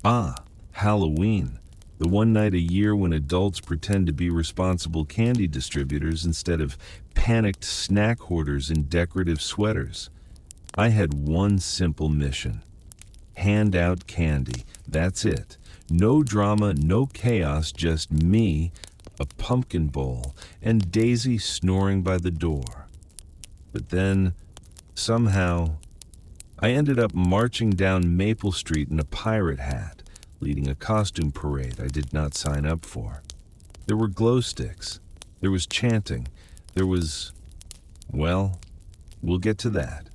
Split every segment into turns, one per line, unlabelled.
Ah, Halloween, the one night a year when adults pretend to be responsible candy distributors instead of panicked snack hoarders in decorative sweaters. I had one simple mission: hand out candy. That's it. No drama, no chaos, just me, a pumpkin bowl, and Daisy snoring by the door. But then, somehow, I ended up marching down Maple Street in a pirate hat, leading a costume parade I did not sign up for. There were glow sticks. There was chanting. There was, well, we'll get to that.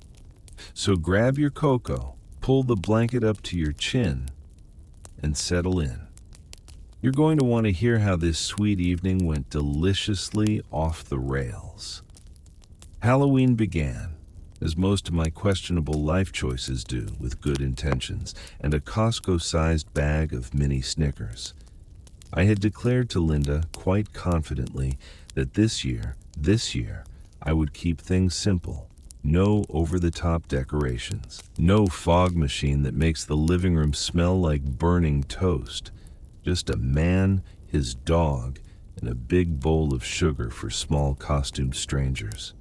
So grab your cocoa, pull the blanket up to your chin, and settle in. You're going to want to hear how this sweet evening went deliciously off the rails. Halloween began, as most of my questionable life choices do, with good intentions and a Costco-sized bag of mini Snickers. I had declared to Linda quite confidently that this year, I would keep things simple. No over-the-top decorations. No fog machine that makes the living room smell like burning toast. Just a man, his dog, and a big bowl of sugar for small costumed strangers.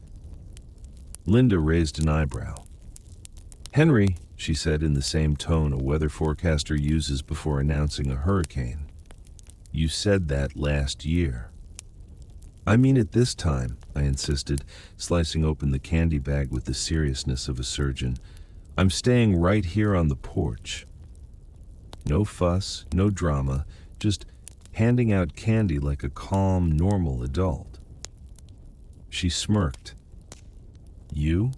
Linda raised an eyebrow. "Henry," she said in the same tone a weather forecaster uses before announcing a hurricane, "you said that last year." "I mean it this time," I insisted, slicing open the candy bag with the seriousness of a surgeon. "I'm staying right here on the porch." No fuss, no drama, just handing out candy like a calm, normal adult. She smirked. "You?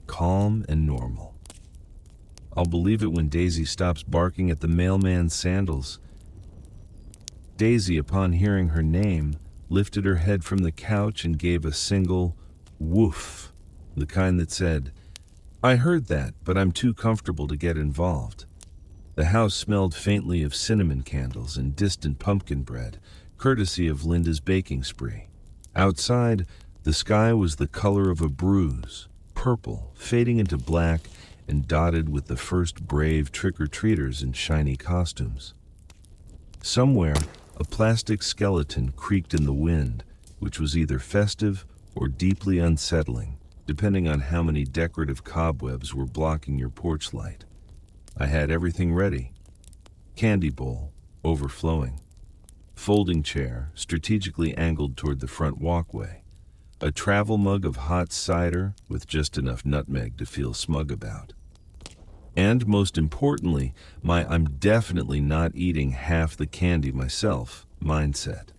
Calm and normal. I'll believe it when Daisy stops barking at the mailman's sandals." Daisy, upon hearing her name, lifted her head from the couch and gave a single woof, the kind that said, "I heard that, but I'm too comfortable to get involved." The house smelled faintly of cinnamon candles and distant pumpkin bread, courtesy of Linda's baking spree. Outside, the sky was the color of a bruise, purple, fading into black, and dotted with the first brave trick-or-treaters in shiny costumes. Somewhere, a plastic skeleton creaked in the wind, which was either festive or deeply unsettling, depending on how many decorative cobwebs were blocking your porch light. I had everything ready. Candy bowl, overflowing. Folding chair, strategically angled toward the front walkway. A travel mug of hot cider with just enough nutmeg to feel smug about. And most importantly, my "I'm definitely not eating half the candy myself" mindset.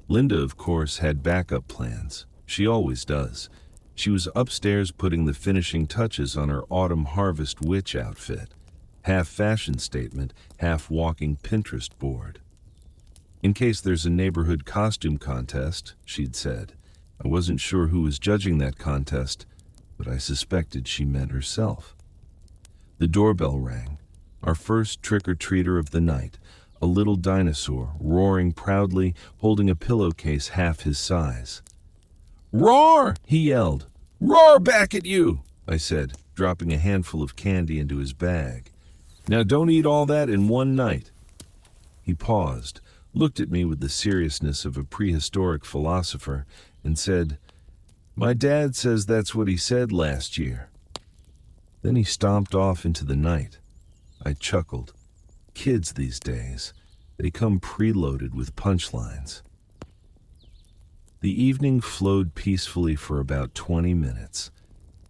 Linda, of course, had backup plans. She always does. She was upstairs putting the finishing touches on her autumn harvest witch outfit. Half fashion statement, half walking Pinterest board. "In case there's a neighborhood costume contest," she'd said. I wasn't sure who was judging that contest, but I suspected she meant herself. The doorbell rang. Our first trick-or-treater of the night, a little dinosaur, roaring proudly, holding a pillowcase half his size. "Roar!" he yelled. "Roar back at you!" I said, dropping a handful of candy into his bag. "Now don't eat all that in one night." He paused, looked at me with the seriousness of a prehistoric philosopher, and said, "My dad says that's what he said last year." Then he stomped off into the night. I chuckled. Kids these days, they come preloaded with punchlines. The evening flowed peacefully for about 20 minutes.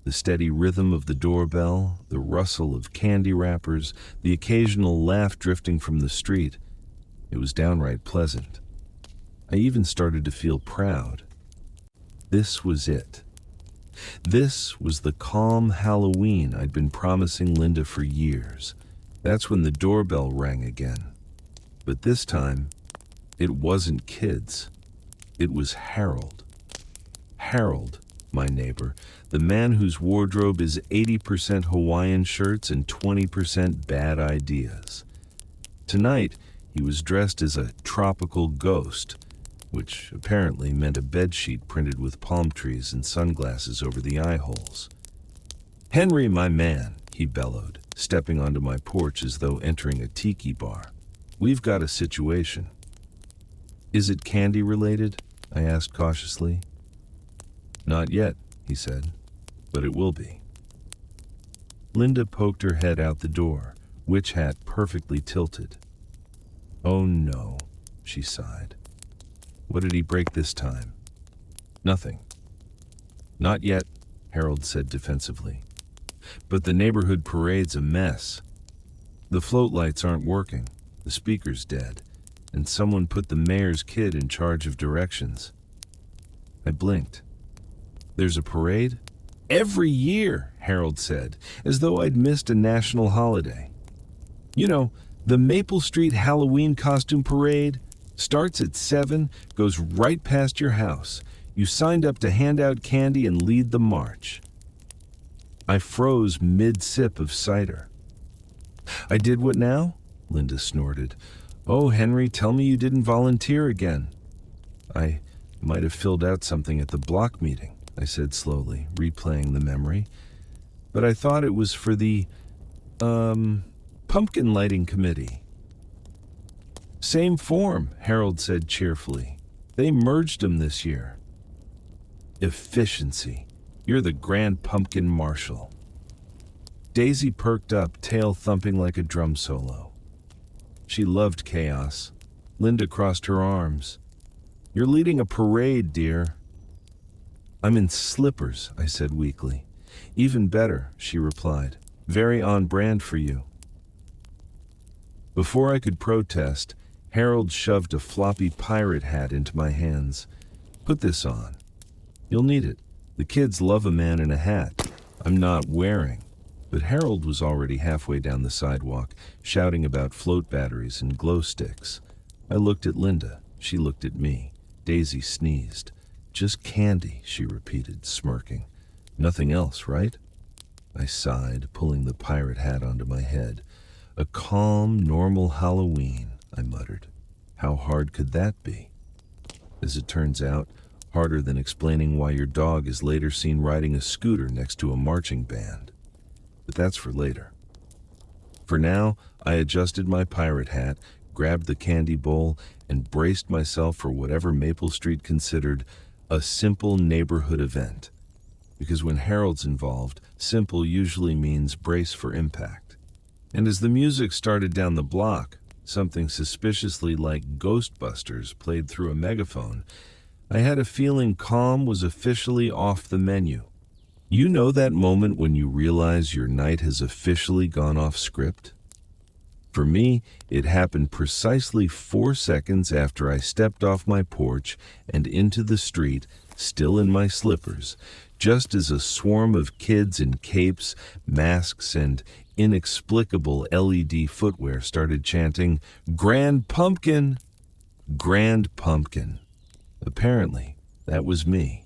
The steady rhythm of the doorbell, the rustle of candy wrappers, the occasional laugh drifting from the street. It was downright pleasant. I even started to feel proud. This was it. This was the calm Halloween I'd been promising Linda for years. That's when the doorbell rang again. But this time, it wasn't kids. It was Harold. Harold, my neighbor, the man whose wardrobe is 80% Hawaiian shirts and 20% bad ideas. Tonight, he was dressed as a tropical ghost, which apparently meant a bedsheet printed with palm trees and sunglasses over the eye holes. "Henry, my man," he bellowed, stepping onto my porch as though entering a tiki bar. "We've got a situation." "Is it candy related?" I asked cautiously. "Not yet," he said, "but it will be." Linda poked her head out the door, witch hat perfectly tilted. "Oh no," she sighed. "What did he break this time?" "Nothing." "Not yet," Harold said defensively. "But the neighborhood parade's a mess. The float lights aren't working, the speaker's dead, and someone put the mayor's kid in charge of directions." I blinked. "There's a parade?" "Every year," Harold said, as though I'd missed a national holiday. "You know, the Maple Street Halloween costume parade starts at 7, goes right past your house. You signed up to hand out candy and lead the march." I froze mid-sip of cider. "I did what now?" Linda snorted. "Oh, Henry, tell me you didn't volunteer again." "I might have filled out something at the block meeting," I said slowly, replaying the memory. "But I thought it was for the, pumpkin lighting committee." "Same form," Harold said cheerfully. "They merged them this year." "Efficiency. You're the Grand Pumpkin Marshal." Daisy perked up, tail thumping like a drum solo. She loved chaos. Linda crossed her arms. "You're leading a parade, dear." "I'm in slippers," I said weakly. "Even better," she replied. "Very on brand for you." Before I could protest, Harold shoved a floppy pirate hat into my hands. "Put this on. You'll need it. The kids love a man in a hat I'm not wearing." But Harold was already halfway down the sidewalk, shouting about float batteries and glow sticks. I looked at Linda. She looked at me. Daisy sneezed. "Just candy," she repeated, smirking. "Nothing else, right?" I sighed, pulling the pirate hat onto my head. "A calm, normal Halloween," I muttered. How hard could that be? As it turns out, harder than explaining why your dog is later seen riding a scooter next to a marching band. But that's for later. For now, I adjusted my pirate hat, grabbed the candy bowl, and braced myself for whatever Maple Street considered a simple neighborhood event. Because when Harold's involved, simple usually means brace for impact. And as the music started down the block, something suspiciously like Ghostbusters played through a megaphone, I had a feeling calm was officially off the menu. You know that moment when you realize your night has officially gone off script? For me, it happened precisely 4 seconds after I stepped off my porch and into the street, still in my slippers, just as a swarm of kids in capes, masks, and inexplicable LED footwear started chanting, "Grand Pumpkin! Grand Pumpkin!" Apparently, that was me.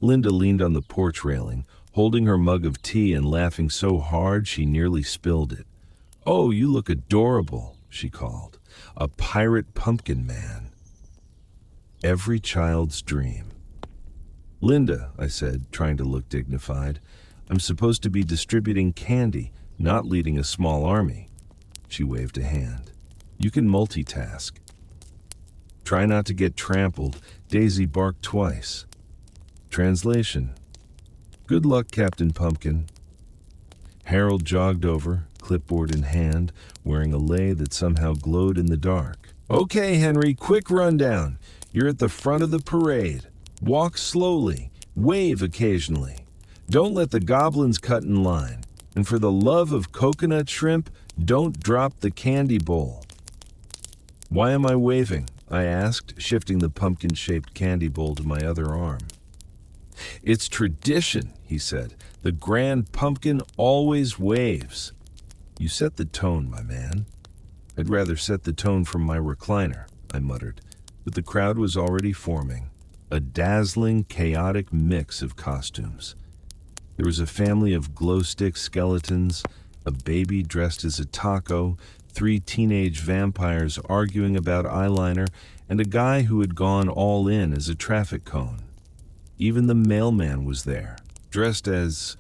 Linda leaned on the porch railing, holding her mug of tea and laughing so hard she nearly spilled it. "Oh, you look adorable," she called. "A pirate pumpkin man." Every child's dream. "Linda," I said, trying to look dignified, "I'm supposed to be distributing candy, not leading a small army." She waved a hand. "You can multitask." "Try not to get trampled," Daisy barked twice. Translation: "Good luck, Captain Pumpkin." Harold jogged over, clipboard in hand, wearing a lei that somehow glowed in the dark. "Okay, Henry, quick rundown. You're at the front of the parade. Walk slowly, wave occasionally. Don't let the goblins cut in line. And for the love of coconut shrimp, don't drop the candy bowl." "Why am I waving?" I asked, shifting the pumpkin-shaped candy bowl to my other arm. "It's tradition," he said. "The Grand Pumpkin always waves." "You set the tone, my man." "I'd rather set the tone from my recliner," I muttered, but the crowd was already forming, a dazzling, chaotic mix of costumes. There was a family of glow-stick skeletons, a baby dressed as a taco, 3 teenage vampires arguing about eyeliner, and a guy who had gone all in as a traffic cone. Even the mailman was there, dressed as,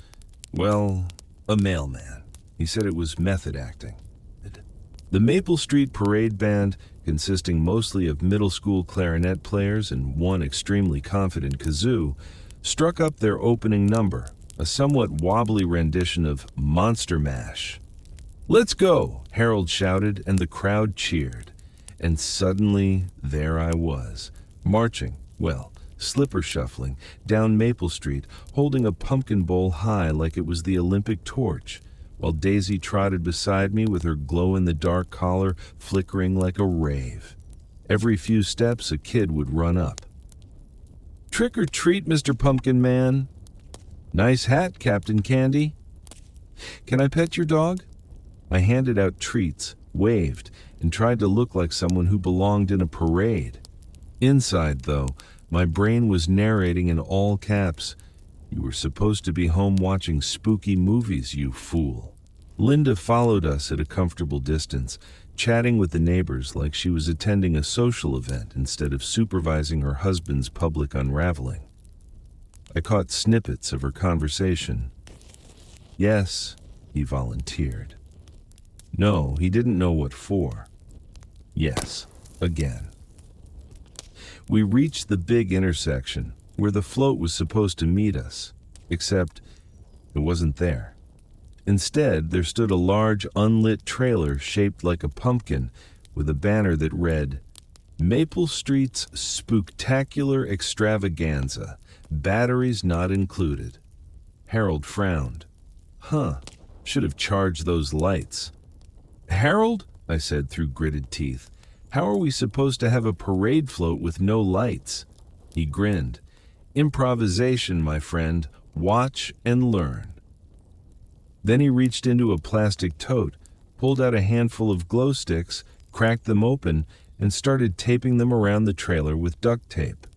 well, a mailman. He said it was method acting. The Maple Street Parade Band, consisting mostly of middle school clarinet players and one extremely confident kazoo, struck up their opening number, a somewhat wobbly rendition of Monster Mash. "Let's go," Harold shouted, and the crowd cheered. And suddenly, there I was, marching, well, slipper shuffling, down Maple Street, holding a pumpkin bowl high like it was the Olympic torch, while Daisy trotted beside me with her glow-in-the-dark collar flickering like a rave. Every few steps, a kid would run up. "Trick or treat, Mr. Pumpkin Man." "Nice hat, Captain Candy." "Can I pet your dog?" I handed out treats, waved, and tried to look like someone who belonged in a parade. Inside, though, my brain was narrating in all caps, "You were supposed to be home watching spooky movies, you fool." Linda followed us at a comfortable distance, chatting with the neighbors like she was attending a social event instead of supervising her husband's public unraveling. I caught snippets of her conversation. "Yes," he volunteered. No, he didn't know what for. Yes, again. We reached the big intersection, where the float was supposed to meet us, except it wasn't there. Instead, there stood a large unlit trailer shaped like a pumpkin with a banner that read, "Maple Street's Spooktacular Extravaganza, batteries not included." Harold frowned. Should have charged those lights. "Harold," I said through gritted teeth, "how are we supposed to have a parade float with no lights?" He grinned. "Improvisation, my friend. Watch and learn." Then he reached into a plastic tote, pulled out a handful of glow sticks, cracked them open, and started taping them around the trailer with duct tape.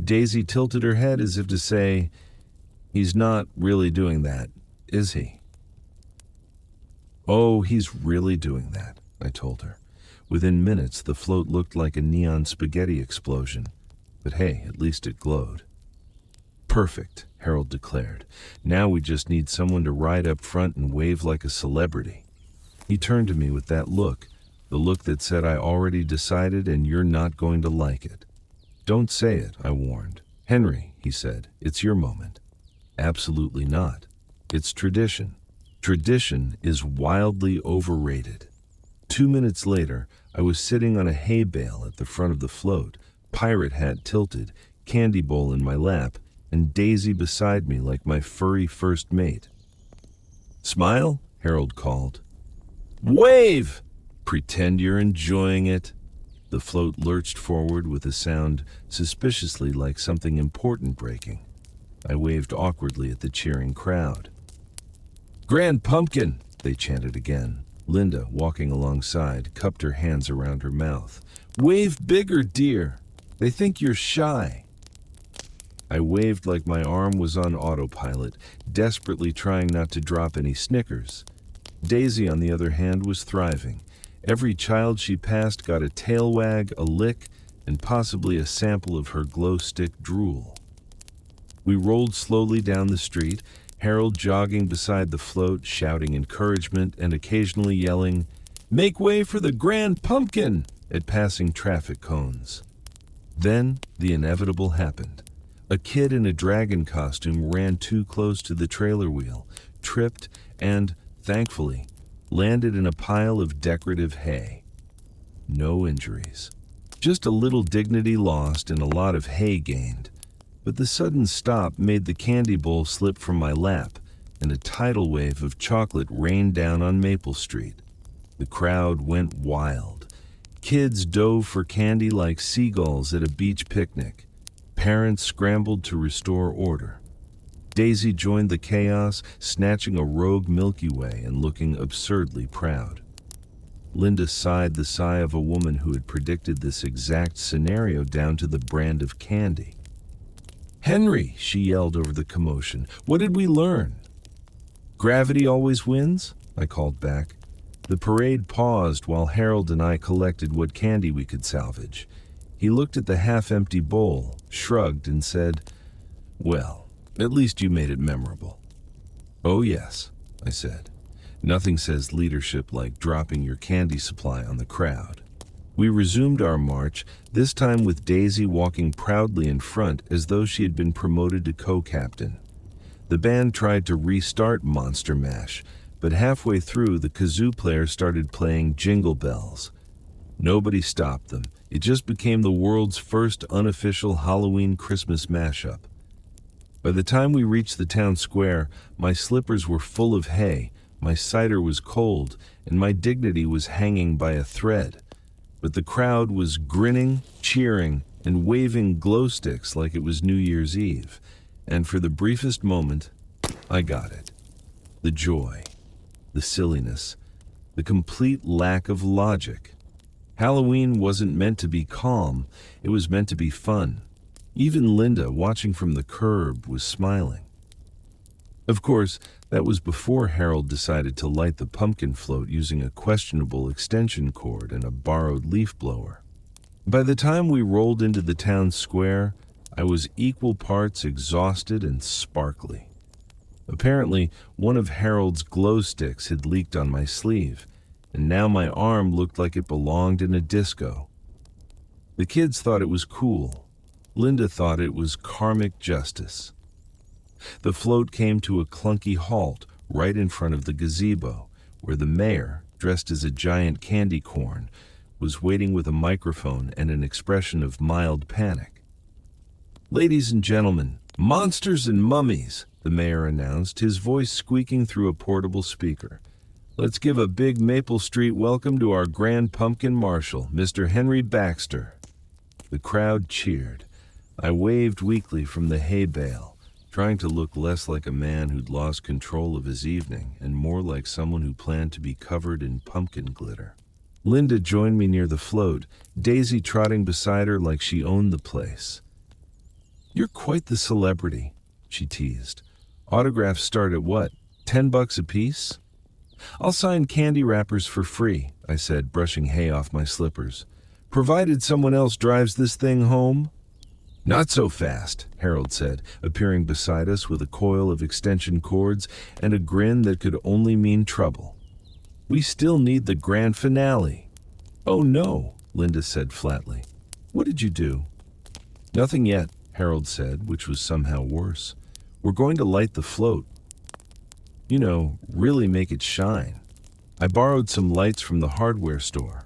Daisy tilted her head as if to say, "He's not really doing that, is he?" "Oh, he's really doing that," I told her. Within minutes, the float looked like a neon spaghetti explosion. But hey, at least it glowed. "Perfect," Harold declared. "Now we just need someone to ride up front and wave like a celebrity." He turned to me with that look, the look that said, "I already decided and you're not going to like it." "Don't say it," I warned. "Henry," he said, "it's your moment." "Absolutely not. It's tradition. Tradition is wildly overrated." 2 minutes later, I was sitting on a hay bale at the front of the float, pirate hat tilted, candy bowl in my lap, and Daisy beside me like my furry first mate. "Smile," Harold called. "Wave! Pretend you're enjoying it." The float lurched forward with a sound suspiciously like something important breaking. I waved awkwardly at the cheering crowd. "Grand Pumpkin," they chanted again. Linda, walking alongside, cupped her hands around her mouth. "Wave bigger, dear. They think you're shy." I waved like my arm was on autopilot, desperately trying not to drop any Snickers. Daisy, on the other hand, was thriving. Every child she passed got a tail wag, a lick, and possibly a sample of her glow stick drool. We rolled slowly down the street, Harold jogging beside the float, shouting encouragement and occasionally yelling, "Make way for the Grand Pumpkin!" at passing traffic cones. Then the inevitable happened. A kid in a dragon costume ran too close to the trailer wheel, tripped, and, thankfully, landed in a pile of decorative hay. No injuries. Just a little dignity lost and a lot of hay gained. But the sudden stop made the candy bowl slip from my lap, and a tidal wave of chocolate rained down on Maple Street. The crowd went wild. Kids dove for candy like seagulls at a beach picnic. Parents scrambled to restore order. Daisy joined the chaos, snatching a rogue Milky Way and looking absurdly proud. Linda sighed the sigh of a woman who had predicted this exact scenario down to the brand of candy. "Henry," she yelled over the commotion, "what did we learn?" "Gravity always wins," I called back. The parade paused while Harold and I collected what candy we could salvage. He looked at the half-empty bowl, shrugged, and said, "Well, at least you made it memorable." "Oh yes," I said. Nothing says leadership like dropping your candy supply on the crowd. We resumed our march, this time with Daisy walking proudly in front as though she had been promoted to co-captain. The band tried to restart Monster Mash, but halfway through the kazoo player started playing Jingle Bells. Nobody stopped them. It just became the world's first unofficial Halloween Christmas mashup. By the time we reached the town square, my slippers were full of hay, my cider was cold, and my dignity was hanging by a thread. But the crowd was grinning, cheering, and waving glow sticks like it was New Year's Eve. And for the briefest moment, I got it. The joy, the silliness, the complete lack of logic. Halloween wasn't meant to be calm, it was meant to be fun. Even Linda, watching from the curb, was smiling. Of course, that was before Harold decided to light the pumpkin float using a questionable extension cord and a borrowed leaf blower. By the time we rolled into the town square, I was equal parts exhausted and sparkly. Apparently, one of Harold's glow sticks had leaked on my sleeve, and now my arm looked like it belonged in a disco. The kids thought it was cool. Linda thought it was karmic justice. The float came to a clunky halt right in front of the gazebo, where the mayor, dressed as a giant candy corn, was waiting with a microphone and an expression of mild panic. "Ladies and gentlemen, monsters and mummies," the mayor announced, his voice squeaking through a portable speaker. "Let's give a big Maple Street welcome to our Grand Pumpkin Marshal, Mr. Henry Baxter." The crowd cheered. I waved weakly from the hay bale, trying to look less like a man who'd lost control of his evening and more like someone who planned to be covered in pumpkin glitter. Linda joined me near the float, Daisy trotting beside her like she owned the place. "You're quite the celebrity," she teased. "Autographs start at what, $10 a piece?" "I'll sign candy wrappers for free," I said, brushing hay off my slippers. "Provided someone else drives this thing home." "Not so fast," Harold said, appearing beside us with a coil of extension cords and a grin that could only mean trouble. "We still need the grand finale." "Oh no," Linda said flatly. "What did you do?" "Nothing yet," Harold said, which was somehow worse. "We're going to light the float. You know, really make it shine. I borrowed some lights from the hardware store."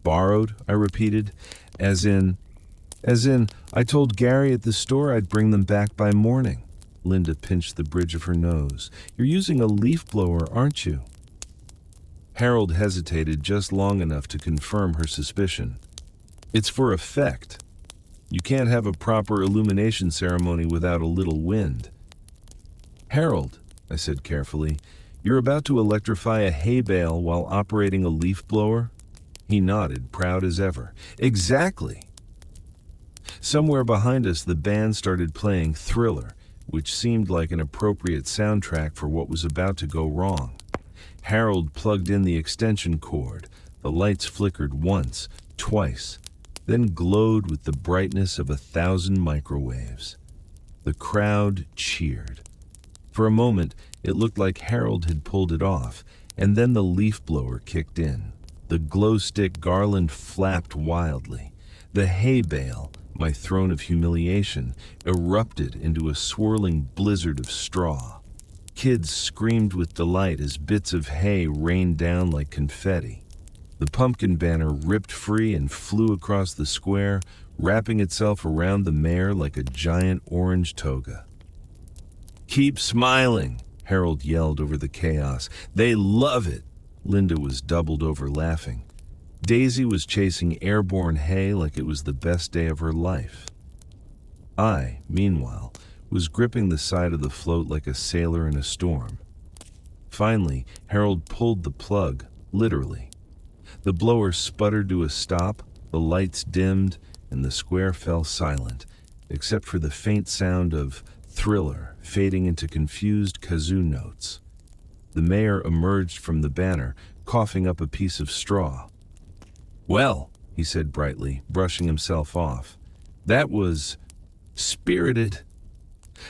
"Borrowed?" I repeated, as in, I told Gary at the store I'd bring them back by morning. Linda pinched the bridge of her nose. "You're using a leaf blower, aren't you?" Harold hesitated just long enough to confirm her suspicion. "It's for effect. You can't have a proper illumination ceremony without a little wind." "Harold," I said carefully, "you're about to electrify a hay bale while operating a leaf blower?" He nodded, proud as ever. "Exactly." Somewhere behind us, the band started playing Thriller, which seemed like an appropriate soundtrack for what was about to go wrong. Harold plugged in the extension cord. The lights flickered once, twice, then glowed with the brightness of 1,000 microwaves. The crowd cheered. For a moment, it looked like Harold had pulled it off, and then the leaf blower kicked in. The glow stick garland flapped wildly. The hay bale, my throne of humiliation, erupted into a swirling blizzard of straw. Kids screamed with delight as bits of hay rained down like confetti. The pumpkin banner ripped free and flew across the square, wrapping itself around the mayor like a giant orange toga. "Keep smiling," Harold yelled over the chaos. "They love it." Linda was doubled over laughing. Daisy was chasing airborne hay like it was the best day of her life. I, meanwhile, was gripping the side of the float like a sailor in a storm. Finally, Harold pulled the plug, literally. The blower sputtered to a stop, the lights dimmed, and the square fell silent, except for the faint sound of Thriller fading into confused kazoo notes. The mayor emerged from the banner, coughing up a piece of straw. "Well," he said brightly, brushing himself off, "that was spirited."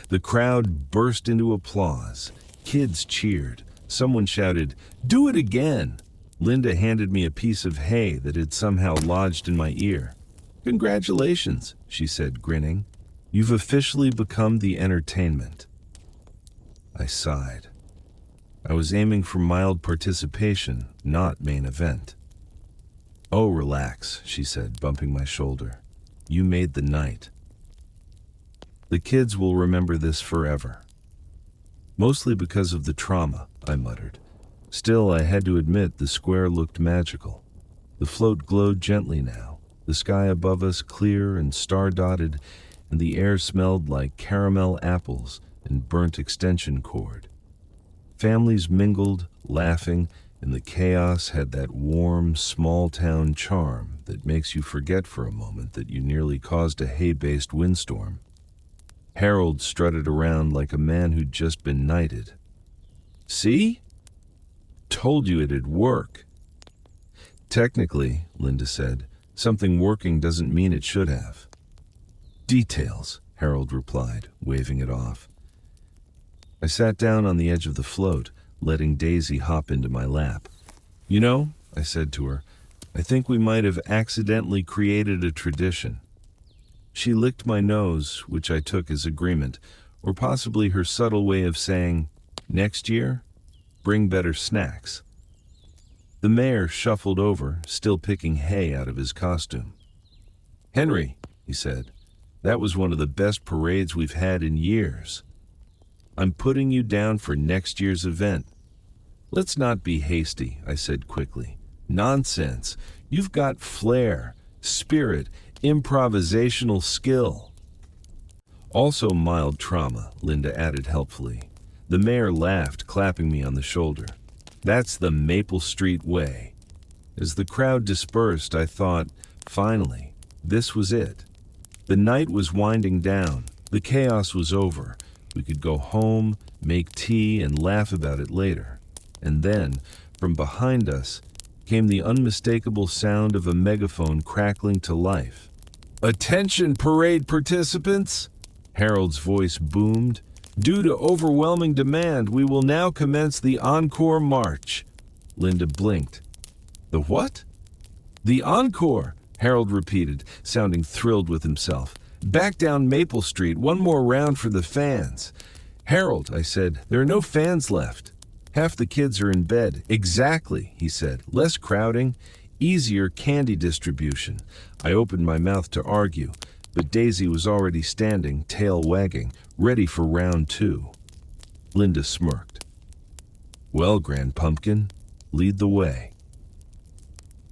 The crowd burst into applause. Kids cheered. Someone shouted, "Do it again!" Linda handed me a piece of hay that had somehow lodged in my ear. "Congratulations," she said, grinning. "You've officially become the entertainment." I sighed. I was aiming for mild participation, not main event. "Oh, relax," she said, bumping my shoulder. "You made the night. The kids will remember this forever." "Mostly because of the trauma," I muttered. Still, I had to admit the square looked magical. The float glowed gently now, the sky above us clear and star-dotted, and the air smelled like caramel apples and burnt extension cord. Families mingled, laughing, and the chaos had that warm, small-town charm that makes you forget for a moment that you nearly caused a hay-based windstorm. Harold strutted around like a man who'd just been knighted. "See? Told you it'd work." "Technically," Linda said, "something working doesn't mean it should have." "Details," Harold replied, waving it off. I sat down on the edge of the float, letting Daisy hop into my lap. "You know," I said to her, "I think we might have accidentally created a tradition." She licked my nose, which I took as agreement, or possibly her subtle way of saying, "Next year, bring better snacks." The mayor shuffled over, still picking hay out of his costume. "Henry," he said, "that was one of the best parades we've had in years. I'm putting you down for next year's event." "Let's not be hasty," I said quickly. "Nonsense. You've got flair, spirit, improvisational skill." "Also mild trauma," Linda added helpfully. The mayor laughed, clapping me on the shoulder. "That's the Maple Street way." As the crowd dispersed, I thought, finally, this was it. The night was winding down. The chaos was over. We could go home, make tea, and laugh about it later. And then, from behind us, came the unmistakable sound of a megaphone crackling to life. "Attention, parade participants!" Harold's voice boomed. "Due to overwhelming demand, we will now commence the Encore March." Linda blinked. "The what?" "The Encore," Harold repeated, sounding thrilled with himself. "Back down Maple Street, one more round for the fans." "Harold," I said, "there are no fans left. Half the kids are in bed." "Exactly," he said. "Less crowding, easier candy distribution." I opened my mouth to argue, but Daisy was already standing, tail wagging, ready for round 2. Linda smirked. "Well, Grand Pumpkin, lead the way."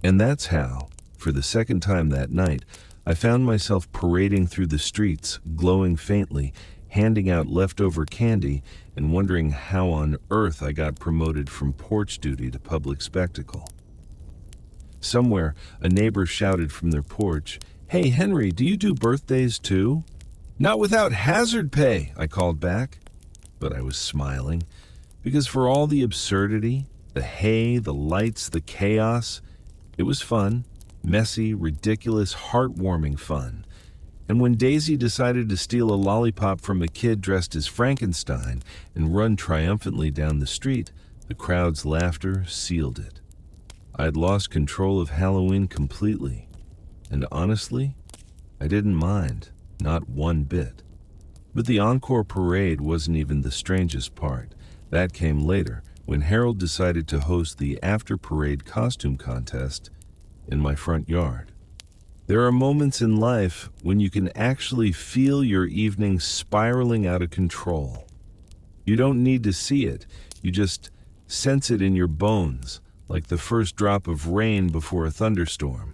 And that's how, for the second time that night, I found myself parading through the streets, glowing faintly, handing out leftover candy, and wondering how on earth I got promoted from porch duty to public spectacle. Somewhere, a neighbor shouted from their porch, "Hey, Henry, do you do birthdays too?" "Not without hazard pay," I called back. But I was smiling, because for all the absurdity, the hay, the lights, the chaos, it was fun, messy, ridiculous, heartwarming fun. And when Daisy decided to steal a lollipop from a kid dressed as Frankenstein and run triumphantly down the street, the crowd's laughter sealed it. I had lost control of Halloween completely, and honestly, I didn't mind, not one bit. But the Encore Parade wasn't even the strangest part. That came later, when Harold decided to host the after-parade costume contest in my front yard. There are moments in life when you can actually feel your evening spiraling out of control. You don't need to see it, you just sense it in your bones, like the first drop of rain before a thunderstorm.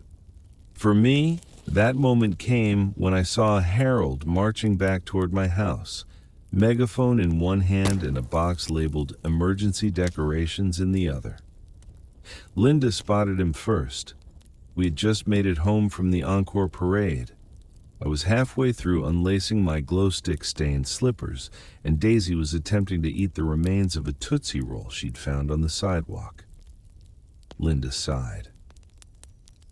For me, that moment came when I saw Harold marching back toward my house, megaphone in one hand and a box labeled "Emergency Decorations" in the other. Linda spotted him first. We had just made it home from the Encore Parade. I was halfway through unlacing my glow-stick-stained slippers, and Daisy was attempting to eat the remains of a Tootsie Roll she'd found on the sidewalk. Linda sighed.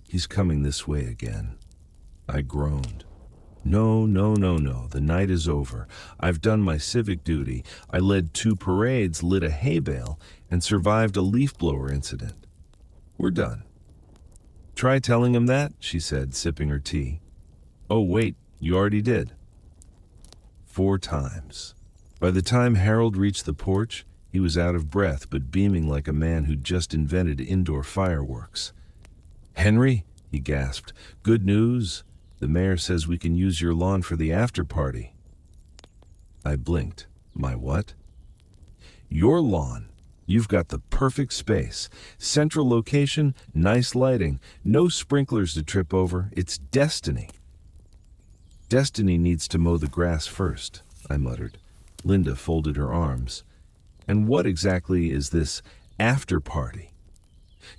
"He's coming this way again." I groaned. No, no, no, no. The night is over. I've done my civic duty. I led 2 parades, lit a hay bale, and survived a leaf blower incident. We're done. Try telling him that, she said, sipping her tea. Oh, wait, you already did. 4 times. By the time Harold reached the porch, he was out of breath but beaming like a man who'd just invented indoor fireworks. Henry, he gasped, good news. The mayor says we can use your lawn for the after party. I blinked. My what? Your lawn. You've got the perfect space. Central location, nice lighting, no sprinklers to trip over. It's destiny. Destiny needs to mow the grass first, I muttered. Linda folded her arms. And what exactly is this after party?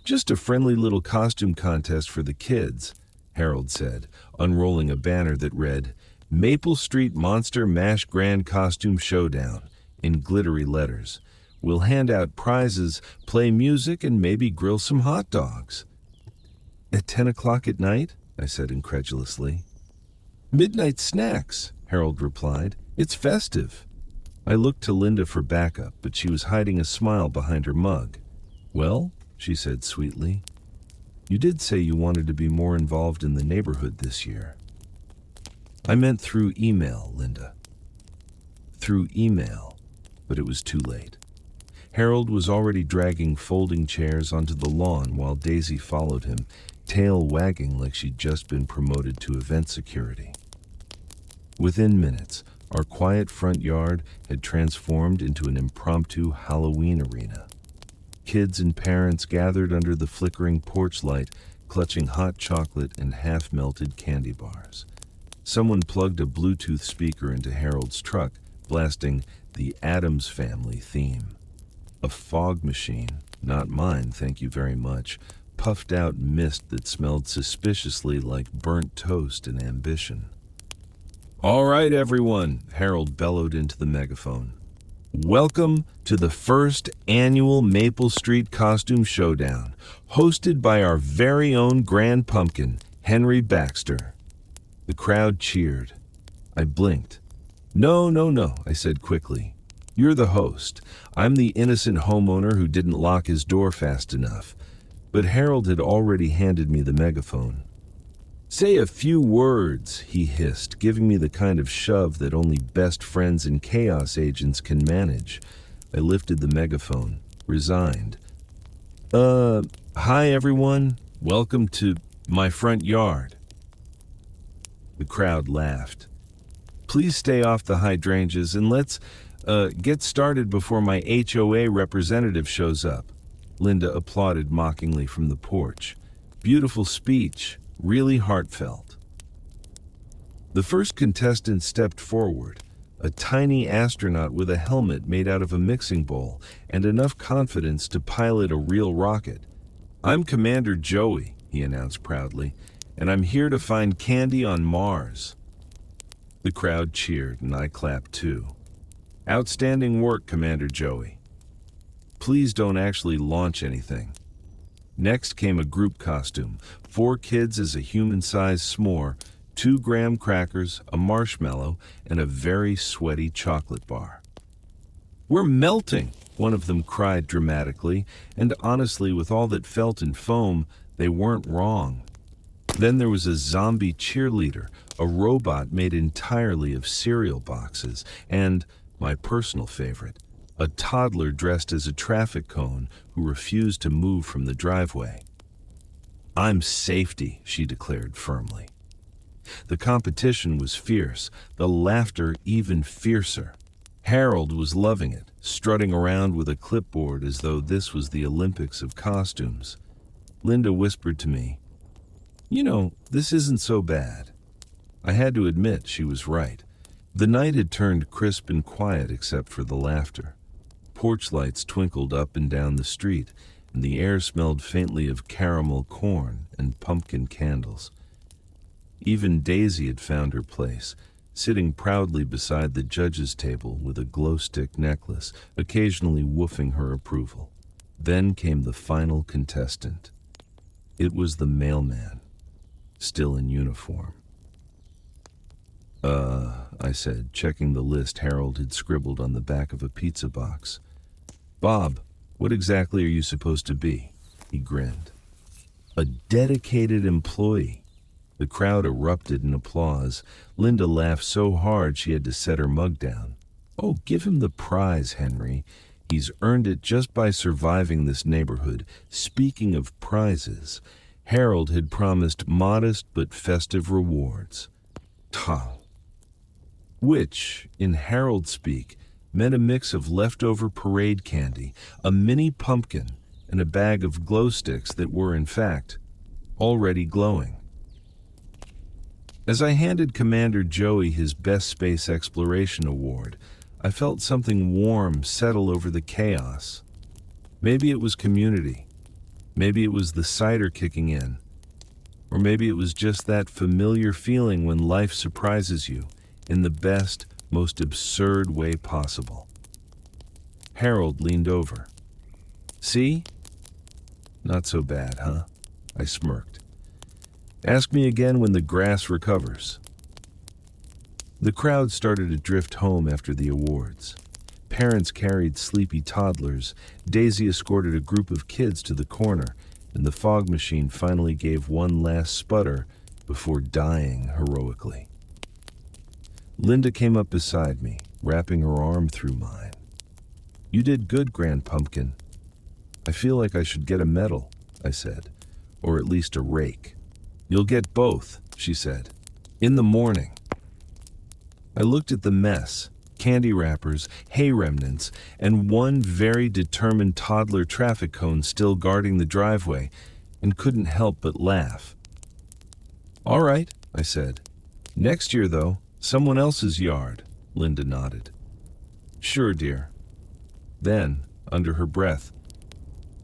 Just a friendly little costume contest for the kids, Harold said, unrolling a banner that read, Maple Street Monster Mash Grand Costume Showdown, in glittery letters. We'll hand out prizes, play music, and maybe grill some hot dogs. At 10 o'clock at night? I said incredulously. Midnight snacks, Harold replied. It's festive. I looked to Linda for backup, but she was hiding a smile behind her mug. Well, she said sweetly, you did say you wanted to be more involved in the neighborhood this year. I meant through email, Linda. Through email, but it was too late. Harold was already dragging folding chairs onto the lawn while Daisy followed him, tail wagging like she'd just been promoted to event security. Within minutes, our quiet front yard had transformed into an impromptu Halloween arena. Kids and parents gathered under the flickering porch light, clutching hot chocolate and half-melted candy bars. Someone plugged a Bluetooth speaker into Harold's truck, blasting the Addams Family theme. A fog machine, not mine, thank you very much, puffed out mist that smelled suspiciously like burnt toast and ambition. All right, everyone, Harold bellowed into the megaphone. Welcome to the first annual Maple Street Costume Showdown, hosted by our very own Grand Pumpkin, Henry Baxter. The crowd cheered. I blinked. No, no, no, I said quickly. You're the host. I'm the innocent homeowner who didn't lock his door fast enough. But Harold had already handed me the megaphone. Say a few words, he hissed, giving me the kind of shove that only best friends and chaos agents can manage. I lifted the megaphone, resigned. Hi everyone. Welcome to my front yard. The crowd laughed. Please stay off the hydrangeas and let's get started before my HOA representative shows up. Linda applauded mockingly from the porch. Beautiful speech, really heartfelt. The first contestant stepped forward, a tiny astronaut with a helmet made out of a mixing bowl and enough confidence to pilot a real rocket. I'm Commander Joey, he announced proudly, and I'm here to find candy on Mars. The crowd cheered and I clapped too. Outstanding work, Commander Joey. Please don't actually launch anything. Next came a group costume, 4 kids as a human-sized s'more, 2 graham crackers, a marshmallow, and a very sweaty chocolate bar. We're melting, one of them cried dramatically, and honestly, with all that felt and foam, they weren't wrong. Then there was a zombie cheerleader, a robot made entirely of cereal boxes, and, my personal favorite, a toddler dressed as a traffic cone who refused to move from the driveway. I'm safety, she declared firmly. The competition was fierce, the laughter even fiercer. Harold was loving it, strutting around with a clipboard as though this was the Olympics of costumes. Linda whispered to me, You know, this isn't so bad. I had to admit she was right. The night had turned crisp and quiet except for the laughter. Porch lights twinkled up and down the street, and the air smelled faintly of caramel corn and pumpkin candles. Even Daisy had found her place, sitting proudly beside the judge's table with a glow-stick necklace, occasionally woofing her approval. Then came the final contestant. It was the mailman, still in uniform. I said, checking the list Harold had scribbled on the back of a pizza box. Bob, what exactly are you supposed to be? He grinned. A dedicated employee. The crowd erupted in applause. Linda laughed so hard she had to set her mug down. Oh, give him the prize, Henry. He's earned it just by surviving this neighborhood. Speaking of prizes, Harold had promised modest but festive rewards. Which, in Harold speak, meant a mix of leftover parade candy, a mini pumpkin, and a bag of glow sticks that were, in fact, already glowing. As I handed Commander Joey his Best Space Exploration Award, I felt something warm settle over the chaos. Maybe it was community. Maybe it was the cider kicking in. Or maybe it was just that familiar feeling when life surprises you in the best, most absurd way possible. Harold leaned over. See? Not so bad, huh? I smirked. Ask me again when the grass recovers. The crowd started to drift home after the awards. Parents carried sleepy toddlers. Daisy escorted a group of kids to the corner, and the fog machine finally gave one last sputter before dying heroically. Linda came up beside me, wrapping her arm through mine. You did good, Grand Pumpkin. I feel like I should get a medal, I said, or at least a rake. You'll get both, she said, in the morning. I looked at the mess, candy wrappers, hay remnants, and one very determined toddler traffic cone still guarding the driveway, and couldn't help but laugh. All right, I said. Next year, though, someone else's yard, Linda nodded. Sure, dear. Then, under her breath,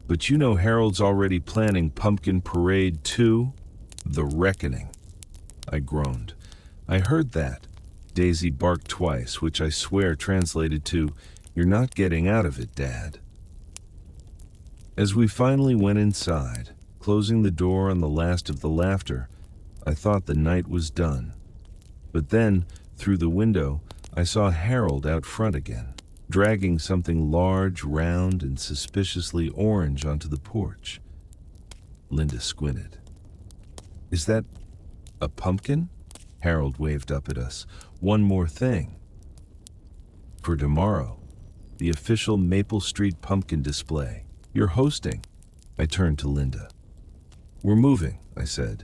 but you know Harold's already planning Pumpkin Parade 2, The Reckoning. I groaned. I heard that. Daisy barked twice, which I swear translated to, You're not getting out of it, Dad. As we finally went inside, closing the door on the last of the laughter, I thought the night was done. But then, through the window, I saw Harold out front again, dragging something large, round, and suspiciously orange onto the porch. Linda squinted. Is that a pumpkin? Harold waved up at us. One more thing. For tomorrow, the official Maple Street Pumpkin Display. You're hosting. I turned to Linda. We're moving, I said,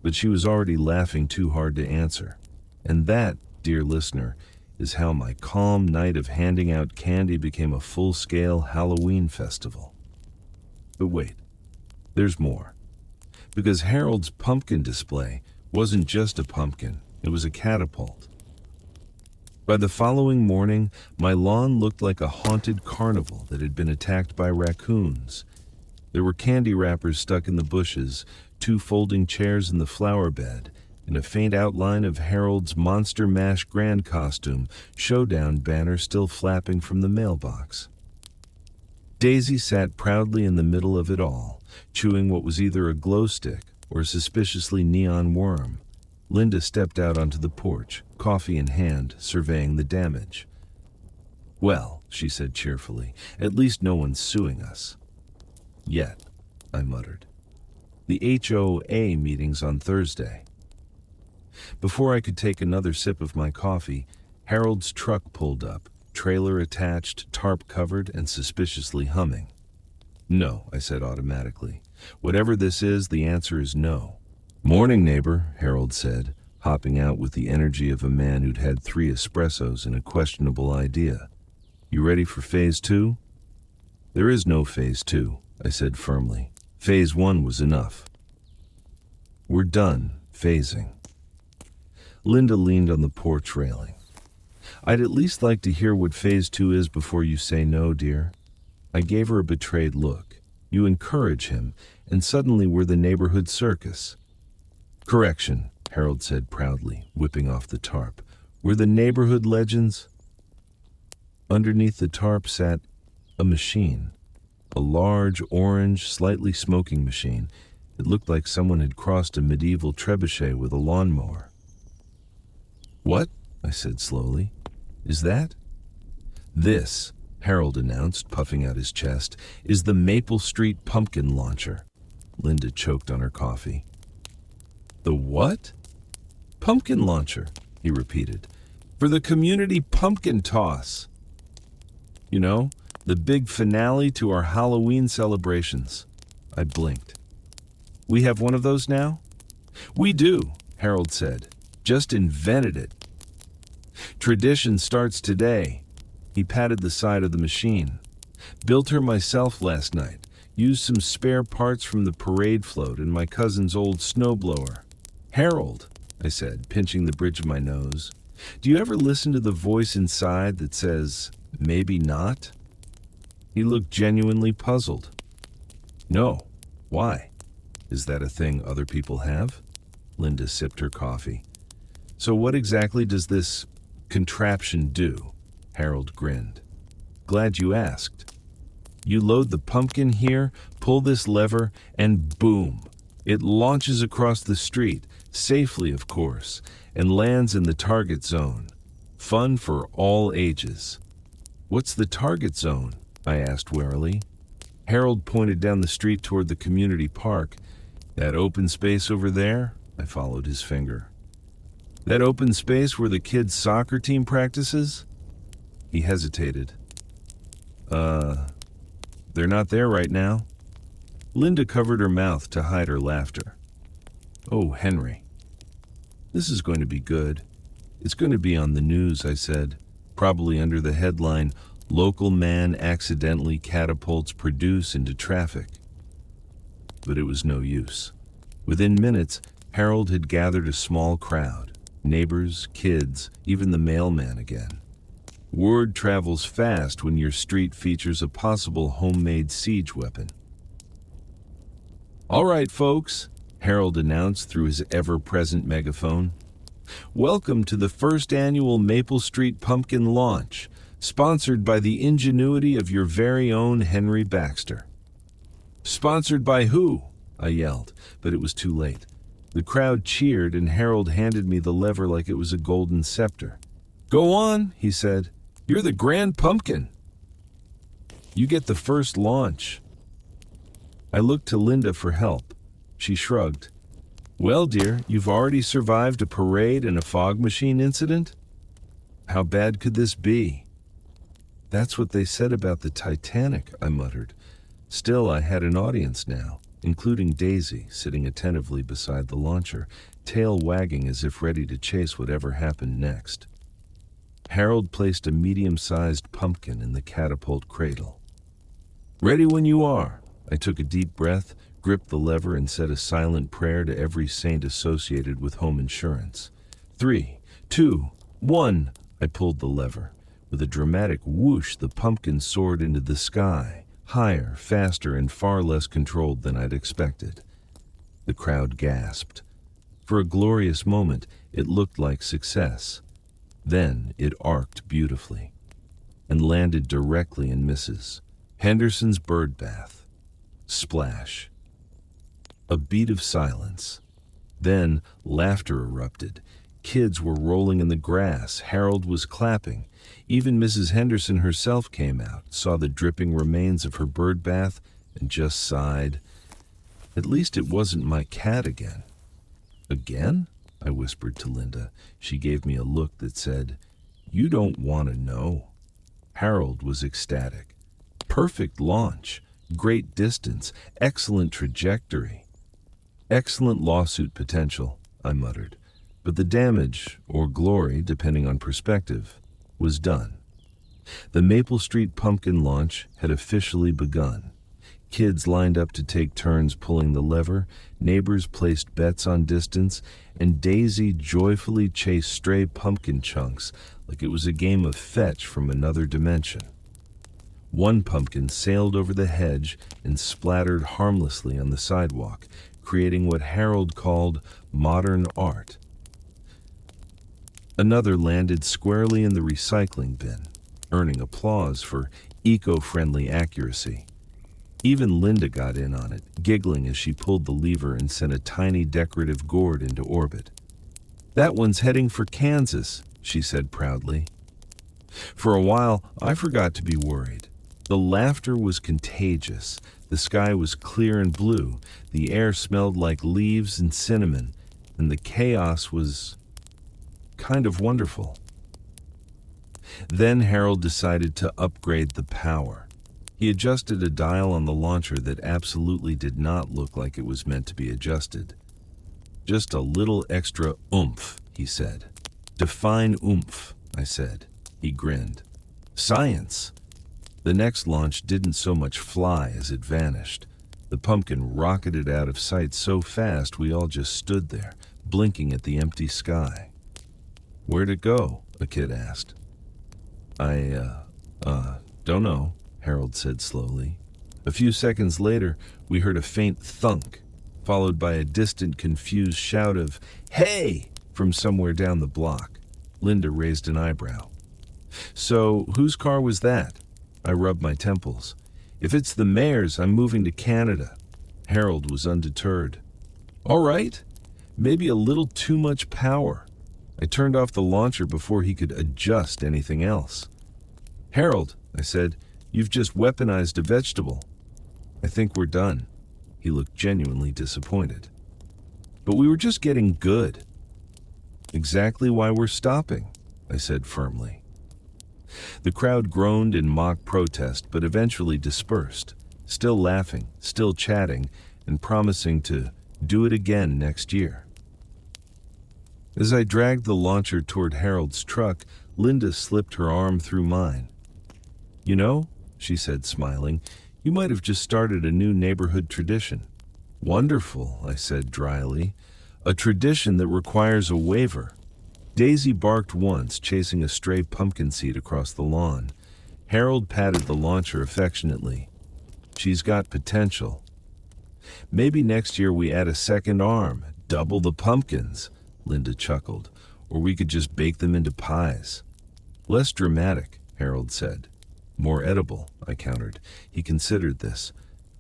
but she was already laughing too hard to answer. And that, dear listener, is how my calm night of handing out candy became a full-scale Halloween festival. But wait, there's more. Because Harold's pumpkin display wasn't just a pumpkin, it was a catapult. By the following morning, my lawn looked like a haunted carnival that had been attacked by raccoons. There were candy wrappers stuck in the bushes, 2 folding chairs in the flower bed, and a faint outline of Harold's Monster Mash Grand costume showdown banner still flapping from the mailbox. Daisy sat proudly in the middle of it all, chewing what was either a glow stick or a suspiciously neon worm. Linda stepped out onto the porch, coffee in hand, surveying the damage. Well, she said cheerfully, at least no one's suing us. Yet, I muttered. The HOA meeting's on Thursday. Before I could take another sip of my coffee, Harold's truck pulled up, trailer attached, tarp covered, and suspiciously humming. No, I said automatically. Whatever this is, the answer is no. Morning, neighbor, Harold said, hopping out with the energy of a man who'd had 3 espressos and a questionable idea. You ready for phase 2? There is no phase 2, I said firmly. Phase 1 was enough. We're done phasing. Linda leaned on the porch railing. I'd at least like to hear what phase 2 is before you say no, dear. I gave her a betrayed look. You encourage him, and suddenly we're the neighborhood circus. Correction, Harold said proudly, whipping off the tarp. We're the neighborhood legends. Underneath the tarp sat a machine. A large, orange, slightly smoking machine. It looked like someone had crossed a medieval trebuchet with a lawnmower. What? I said slowly. Is that? This, Harold announced, puffing out his chest, is the Maple Street pumpkin launcher. Linda choked on her coffee. The what? Pumpkin launcher, he repeated. For the community pumpkin toss. You know, the big finale to our Halloween celebrations. I blinked. We have one of those now? We do, Harold said. Just invented it. Tradition starts today. He patted the side of the machine. Built her myself last night. Used some spare parts from the parade float and my cousin's old snowblower. Harold, I said, pinching the bridge of my nose, do you ever listen to the voice inside that says, maybe not? He looked genuinely puzzled. No. Why? Is that a thing other people have? Linda sipped her coffee. So what exactly does this contraption do? Harold grinned. Glad you asked. You load the pumpkin here, pull this lever, and boom! It launches across the street, safely of course, and lands in the target zone. Fun for all ages. What's the target zone? I asked warily. Harold pointed down the street toward the community park. That open space over there? I followed his finger. That open space where the kids' soccer team practices? He hesitated. They're not there right now. Linda covered her mouth to hide her laughter. Oh, Henry. This is going to be good. It's going to be on the news, I said, probably under the headline, Local Man Accidentally Catapults Produce into Traffic. But it was no use. Within minutes, Harold had gathered a small crowd. Neighbors, kids, even the mailman again. Word travels fast when your street features a possible homemade siege weapon. All right, folks, Harold announced through his ever-present megaphone. Welcome to the first annual Maple Street Pumpkin Launch, sponsored by the ingenuity of your very own Henry Baxter. Sponsored by who? I yelled, but it was too late. The crowd cheered and Harold handed me the lever like it was a golden scepter. Go on, he said. You're the Grand Pumpkin. You get the first launch. I looked to Linda for help. She shrugged. Well, dear, you've already survived a parade and a fog machine incident? How bad could this be? That's what they said about the Titanic, I muttered. Still, I had an audience now, including Daisy, sitting attentively beside the launcher, tail wagging as if ready to chase whatever happened next. Harold placed a medium-sized pumpkin in the catapult cradle. Ready when you are. I took a deep breath, gripped the lever, and said a silent prayer to every saint associated with home insurance. 3, 2, 1. I pulled the lever. With a dramatic whoosh, the pumpkin soared into the sky, higher, faster, and far less controlled than I'd expected. The crowd gasped. For a glorious moment, it looked like success. Then it arced beautifully and landed directly in Mrs. Henderson's bird bath. Splash. A beat of silence. Then laughter erupted. Kids were rolling in the grass. Harold was clapping. Even Mrs. Henderson herself came out, saw the dripping remains of her bird bath, and just sighed. At least it wasn't my cat again. Again? I whispered to Linda. She gave me a look that said, You don't want to know. Harold was ecstatic. Perfect launch, great distance, excellent trajectory. Excellent lawsuit potential, I muttered. But the damage, or glory, depending on perspective, was done. The Maple Street pumpkin launch had officially begun. Kids lined up to take turns pulling the lever, neighbors placed bets on distance, and Daisy joyfully chased stray pumpkin chunks like it was a game of fetch from another dimension. One pumpkin sailed over the hedge and splattered harmlessly on the sidewalk, creating what Harold called modern art. Another landed squarely in the recycling bin, earning applause for eco-friendly accuracy. Even Linda got in on it, giggling as she pulled the lever and sent a tiny decorative gourd into orbit. That one's heading for Kansas, she said proudly. For a while, I forgot to be worried. The laughter was contagious. The sky was clear and blue. The air smelled like leaves and cinnamon, and the chaos was kind of wonderful. Then Harold decided to upgrade the power. He adjusted a dial on the launcher that absolutely did not look like it was meant to be adjusted. Just a little extra oomph, he said. Define oomph, I said. He grinned. Science. The next launch didn't so much fly as it vanished. The pumpkin rocketed out of sight so fast we all just stood there, blinking at the empty sky. Where'd it go? A kid asked. I don't know, Harold said slowly. A few seconds later, we heard a faint thunk, followed by a distant, confused shout of, "Hey!" from somewhere down the block. Linda raised an eyebrow. So, whose car was that? I rubbed my temples. If it's the mayor's, I'm moving to Canada. Harold was undeterred. All right, maybe a little too much power. I turned off the launcher before he could adjust anything else. Harold, I said, you've just weaponized a vegetable. I think we're done. He looked genuinely disappointed. But we were just getting good. Exactly why we're stopping, I said firmly. The crowd groaned in mock protest, but eventually dispersed, still laughing, still chatting, and promising to do it again next year. As I dragged the launcher toward Harold's truck, Linda slipped her arm through mine. You know, she said, smiling, you might have just started a new neighborhood tradition. Wonderful, I said dryly. A tradition that requires a waiver. Daisy barked once, chasing a stray pumpkin seed across the lawn. Harold patted the launcher affectionately. She's got potential. Maybe next year we add a second arm, double the pumpkins, Linda chuckled, or we could just bake them into pies. Less dramatic, Harold said. More edible, I countered. He considered this.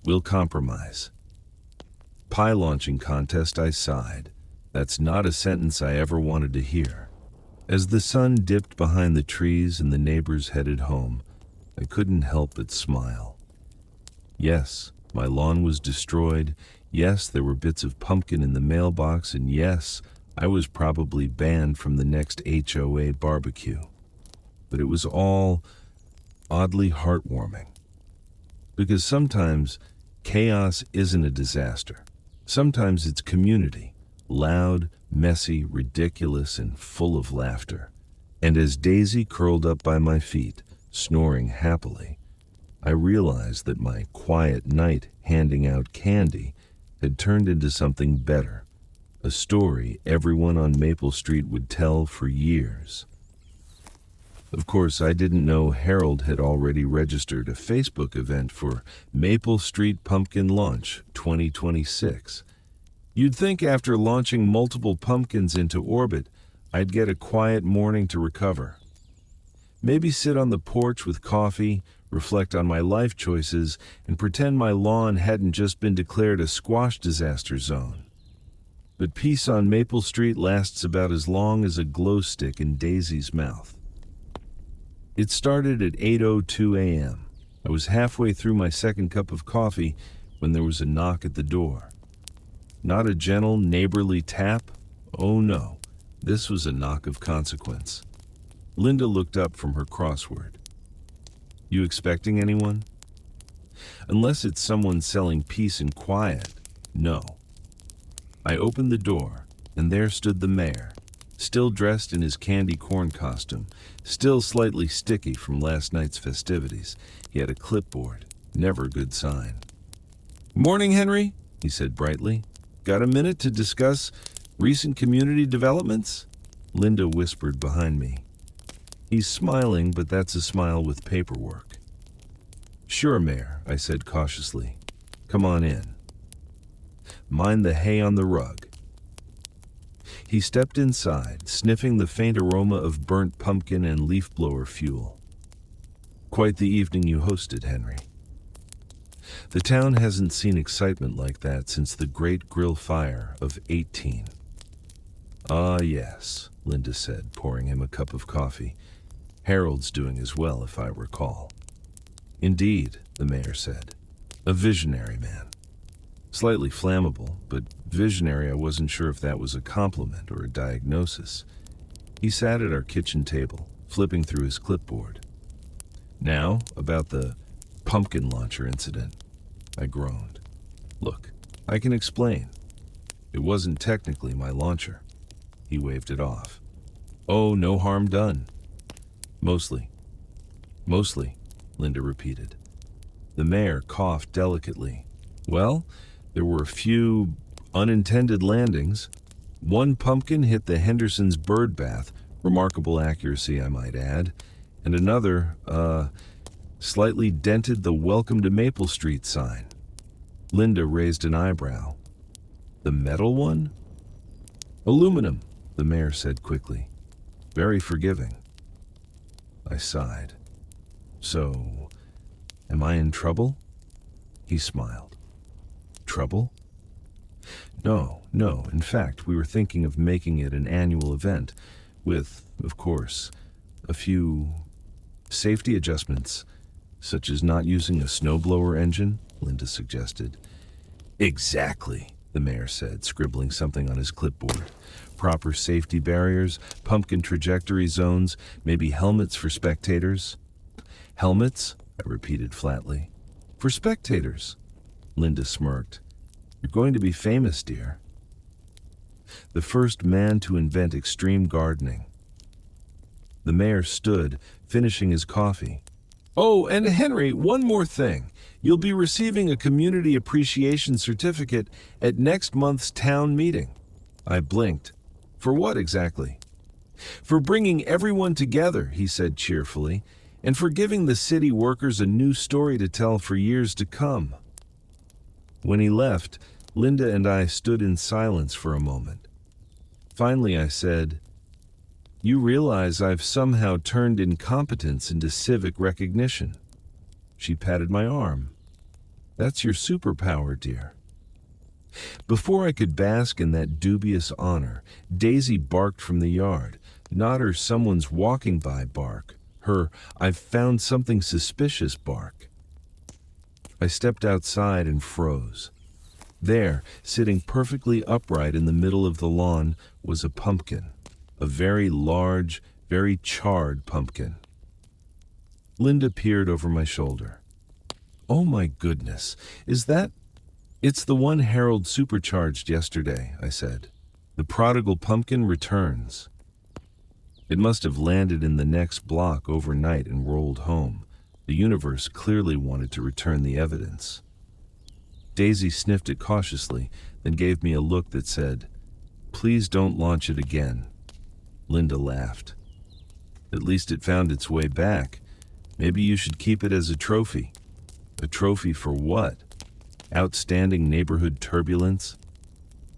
We'll compromise. Pie launching contest, I sighed. That's not a sentence I ever wanted to hear. As the sun dipped behind the trees and the neighbors headed home, I couldn't help but smile. Yes, my lawn was destroyed. Yes, there were bits of pumpkin in the mailbox, and yes, I was probably banned from the next HOA barbecue. But it was all oddly heartwarming. Because sometimes chaos isn't a disaster. Sometimes it's community, loud, messy, ridiculous, and full of laughter. And as Daisy curled up by my feet, snoring happily, I realized that my quiet night handing out candy had turned into something better, a story everyone on Maple Street would tell for years. Of course, I didn't know Harold had already registered a Facebook event for Maple Street Pumpkin Launch 2026. You'd think after launching multiple pumpkins into orbit, I'd get a quiet morning to recover. Maybe sit on the porch with coffee, reflect on my life choices, and pretend my lawn hadn't just been declared a squash disaster zone. But peace on Maple Street lasts about as long as a glow stick in Daisy's mouth. It started at 8:02 a.m. I was halfway through my second cup of coffee when there was a knock at the door. Not a gentle, neighborly tap. Oh no, this was a knock of consequence. Linda looked up from her crossword. You expecting anyone? Unless it's someone selling peace and quiet, no. I opened the door, and there stood the mayor, still dressed in his candy corn costume, still slightly sticky from last night's festivities. He had a clipboard, never a good sign. Morning, Henry, he said brightly. Got a minute to discuss recent community developments? Linda whispered behind me. He's smiling, but that's a smile with paperwork. Sure, Mayor, I said cautiously. Come on in. Mind the hay on the rug. He stepped inside, sniffing the faint aroma of burnt pumpkin and leaf blower fuel. Quite the evening you hosted, Henry. The town hasn't seen excitement like that since the Great Grill Fire of 18. Ah, yes, Linda said, pouring him a cup of coffee. Harold's doing as well, if I recall. Indeed, the mayor said. A visionary man. Slightly flammable, but visionary. I wasn't sure if that was a compliment or a diagnosis. He sat at our kitchen table, flipping through his clipboard. Now, about the pumpkin launcher incident, I groaned. Look, I can explain. It wasn't technically my launcher. He waved it off. Oh, no harm done. Mostly. Mostly, Linda repeated. The mayor coughed delicately. Well, there were a few unintended landings. One pumpkin hit the Henderson's bird bath, remarkable accuracy, I might add, and another, slightly dented the Welcome to Maple Street sign. Linda raised an eyebrow. The metal one? Aluminum, the mayor said quickly. Very forgiving. I sighed. So, am I in trouble? He smiled. Trouble? No. In fact, we were thinking of making it an annual event with, of course, a few safety adjustments, such as not using a snowblower engine, Linda suggested. Exactly, the mayor said, scribbling something on his clipboard. Proper safety barriers, pumpkin trajectory zones, maybe helmets for spectators. Helmets? I repeated flatly. For spectators. Linda smirked. You're going to be famous, dear. The first man to invent extreme gardening. The mayor stood, finishing his coffee. Oh, and Henry, one more thing. You'll be receiving a community appreciation certificate at next month's town meeting. I blinked. For what exactly? For bringing everyone together, he said cheerfully, and for giving the city workers a new story to tell for years to come. When he left, Linda and I stood in silence for a moment. Finally, I said, You realize I've somehow turned incompetence into civic recognition. She patted my arm. That's your superpower, dear. Before I could bask in that dubious honor, Daisy barked from the yard, not her someone's walking by bark, her I've found something suspicious bark. I stepped outside and froze. There, sitting perfectly upright in the middle of the lawn, was a pumpkin, a very large, very charred pumpkin. Linda peered over my shoulder. Oh my goodness, is that... It's the one Harold supercharged yesterday, I said. The prodigal pumpkin returns. It must have landed in the next block overnight and rolled home. The universe clearly wanted to return the evidence. Daisy sniffed it cautiously, then gave me a look that said, Please don't launch it again. Linda laughed. At least it found its way back. Maybe you should keep it as a trophy. A trophy for what? Outstanding neighborhood turbulence?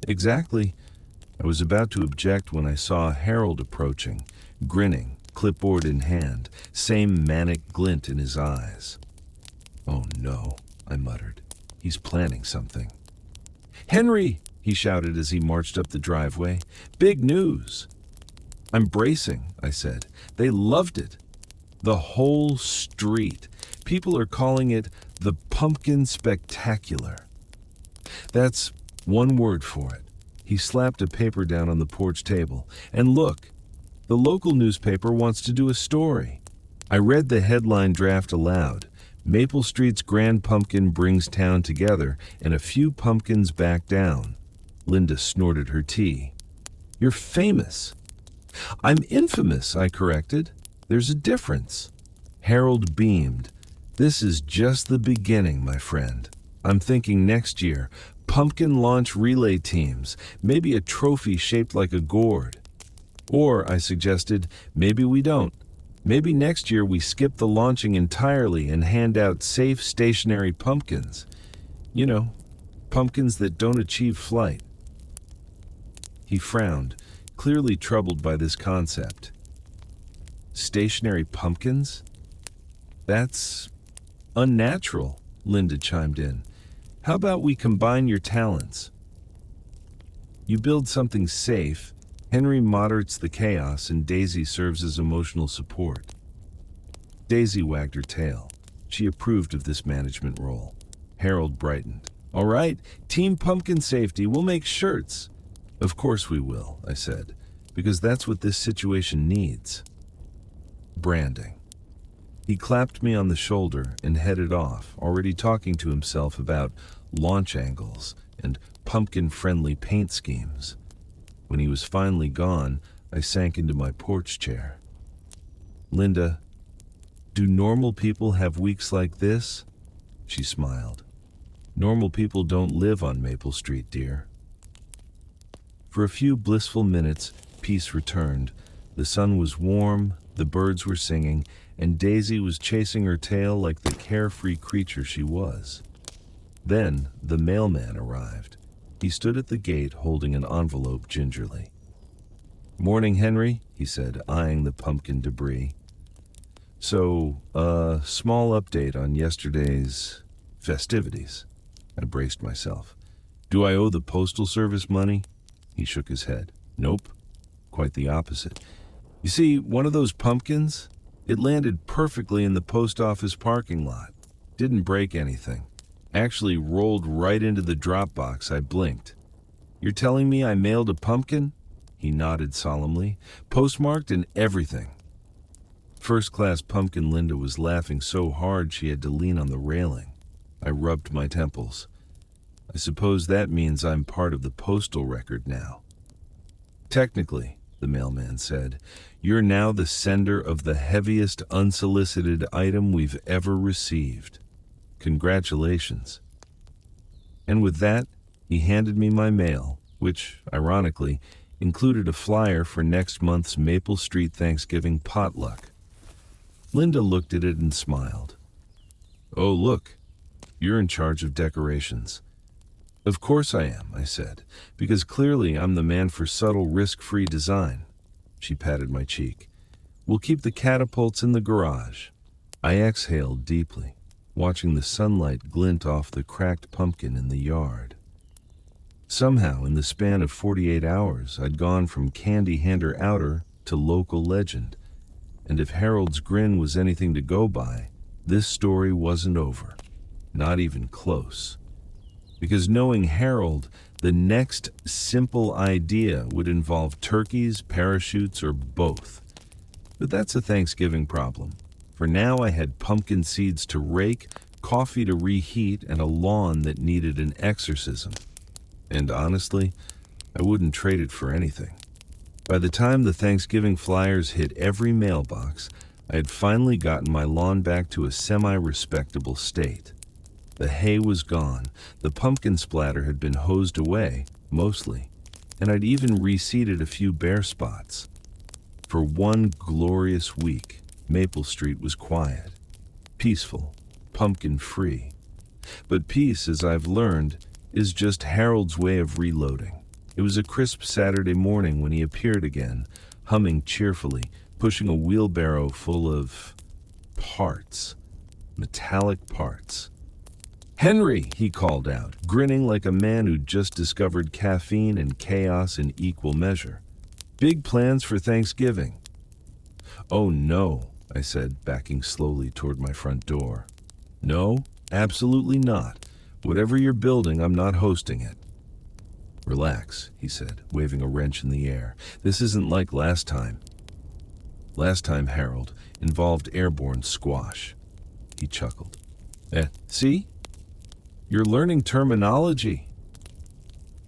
Exactly. I was about to object when I saw Harold approaching, grinning, clipboard in hand, same manic glint in his eyes. Oh no, I muttered. He's planning something. Henry, he shouted as he marched up the driveway. Big news. I'm bracing, I said. They loved it. The whole street. People are calling it the Pumpkin Spectacular. That's one word for it. He slapped a paper down on the porch table. And look, the local newspaper wants to do a story. I read the headline draft aloud. Maple Street's Grand Pumpkin brings town together, and a few pumpkins back down. Linda snorted her tea. You're famous. I'm infamous, I corrected. There's a difference. Harold beamed. This is just the beginning, my friend. I'm thinking next year, pumpkin launch relay teams, maybe a trophy shaped like a gourd. Or, I suggested, maybe we don't. Maybe next year we skip the launching entirely and hand out safe, stationary pumpkins. You know, pumpkins that don't achieve flight. He frowned, clearly troubled by this concept. Stationary pumpkins? That's unnatural, Linda chimed in. How about we combine your talents? You build something safe, Henry moderates the chaos and Daisy serves as emotional support. Daisy wagged her tail. She approved of this management role. Harold brightened. All right, Team Pumpkin Safety, we'll make shirts. Of course we will, I said, because that's what this situation needs. Branding. He clapped me on the shoulder and headed off, already talking to himself about launch angles and pumpkin-friendly paint schemes. When he was finally gone, I sank into my porch chair. Linda, do normal people have weeks like this? She smiled. Normal people don't live on Maple Street, dear. For a few blissful minutes, peace returned. The sun was warm, the birds were singing, and Daisy was chasing her tail like the carefree creature she was. Then the mailman arrived. He stood at the gate holding an envelope gingerly. Morning, Henry, he said, eyeing the pumpkin debris. So, small update on yesterday's festivities. I braced myself. Do I owe the Postal Service money? He shook his head. Nope. Quite the opposite. You see, one of those pumpkins, it landed perfectly in the post office parking lot. Didn't break anything. Actually rolled right into the drop box. I blinked. You're telling me I mailed a pumpkin? He nodded solemnly. Postmarked and everything. First-class pumpkin Linda was laughing so hard she had to lean on the railing. I rubbed my temples. I suppose that means I'm part of the postal record now. Technically, the mailman said, you're now the sender of the heaviest unsolicited item we've ever received. Congratulations. And with that, he handed me my mail, which, ironically, included a flyer for next month's Maple Street Thanksgiving potluck. Linda looked at it and smiled. Oh, look, you're in charge of decorations. Of course I am, I said, because clearly I'm the man for subtle, risk-free design. She patted my cheek. We'll keep the catapults in the garage. I exhaled deeply, watching the sunlight glint off the cracked pumpkin in the yard. Somehow, in the span of 48 hours, I'd gone from candy-hander outer to local legend. And if Harold's grin was anything to go by, this story wasn't over. Not even close. Because knowing Harold, the next simple idea would involve turkeys, parachutes, or both. But that's a Thanksgiving problem. For now, I had pumpkin seeds to rake, coffee to reheat, and a lawn that needed an exorcism. And honestly, I wouldn't trade it for anything. By the time the Thanksgiving flyers hit every mailbox, I had finally gotten my lawn back to a semi-respectable state. The hay was gone, the pumpkin splatter had been hosed away, mostly, and I'd even reseeded a few bare spots. For one glorious week, Maple Street was quiet, peaceful, pumpkin-free. But peace, as I've learned, is just Harold's way of reloading. It was a crisp Saturday morning when he appeared again, humming cheerfully, pushing a wheelbarrow full of parts, metallic parts. Henry, he called out, grinning like a man who'd just discovered caffeine and chaos in equal measure. Big plans for Thanksgiving. Oh no, I said, backing slowly toward my front door. No, absolutely not. Whatever you're building, I'm not hosting it. Relax, he said, waving a wrench in the air. This isn't like last time. Last time, Harold, involved airborne squash. He chuckled. See? You're learning terminology.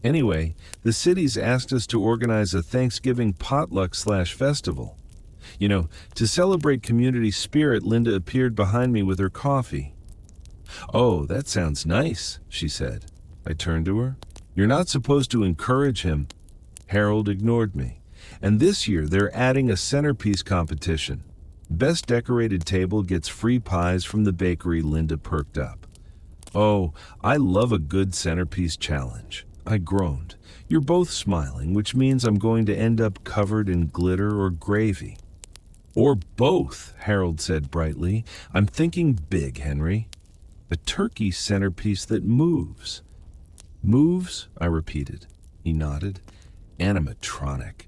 Anyway, the city's asked us to organize a Thanksgiving potluck/festival. You know, to celebrate community spirit, Linda appeared behind me with her coffee. Oh, that sounds nice, she said. I turned to her. You're not supposed to encourage him. Harold ignored me. And this year they're adding a centerpiece competition. Best decorated table gets free pies from the bakery. Linda perked up. Oh, I love a good centerpiece challenge. I groaned. You're both smiling, which means I'm going to end up covered in glitter or gravy. Or both, Harold said brightly. I'm thinking big, Henry. A turkey centerpiece that moves. Moves? I repeated. He nodded. Animatronic.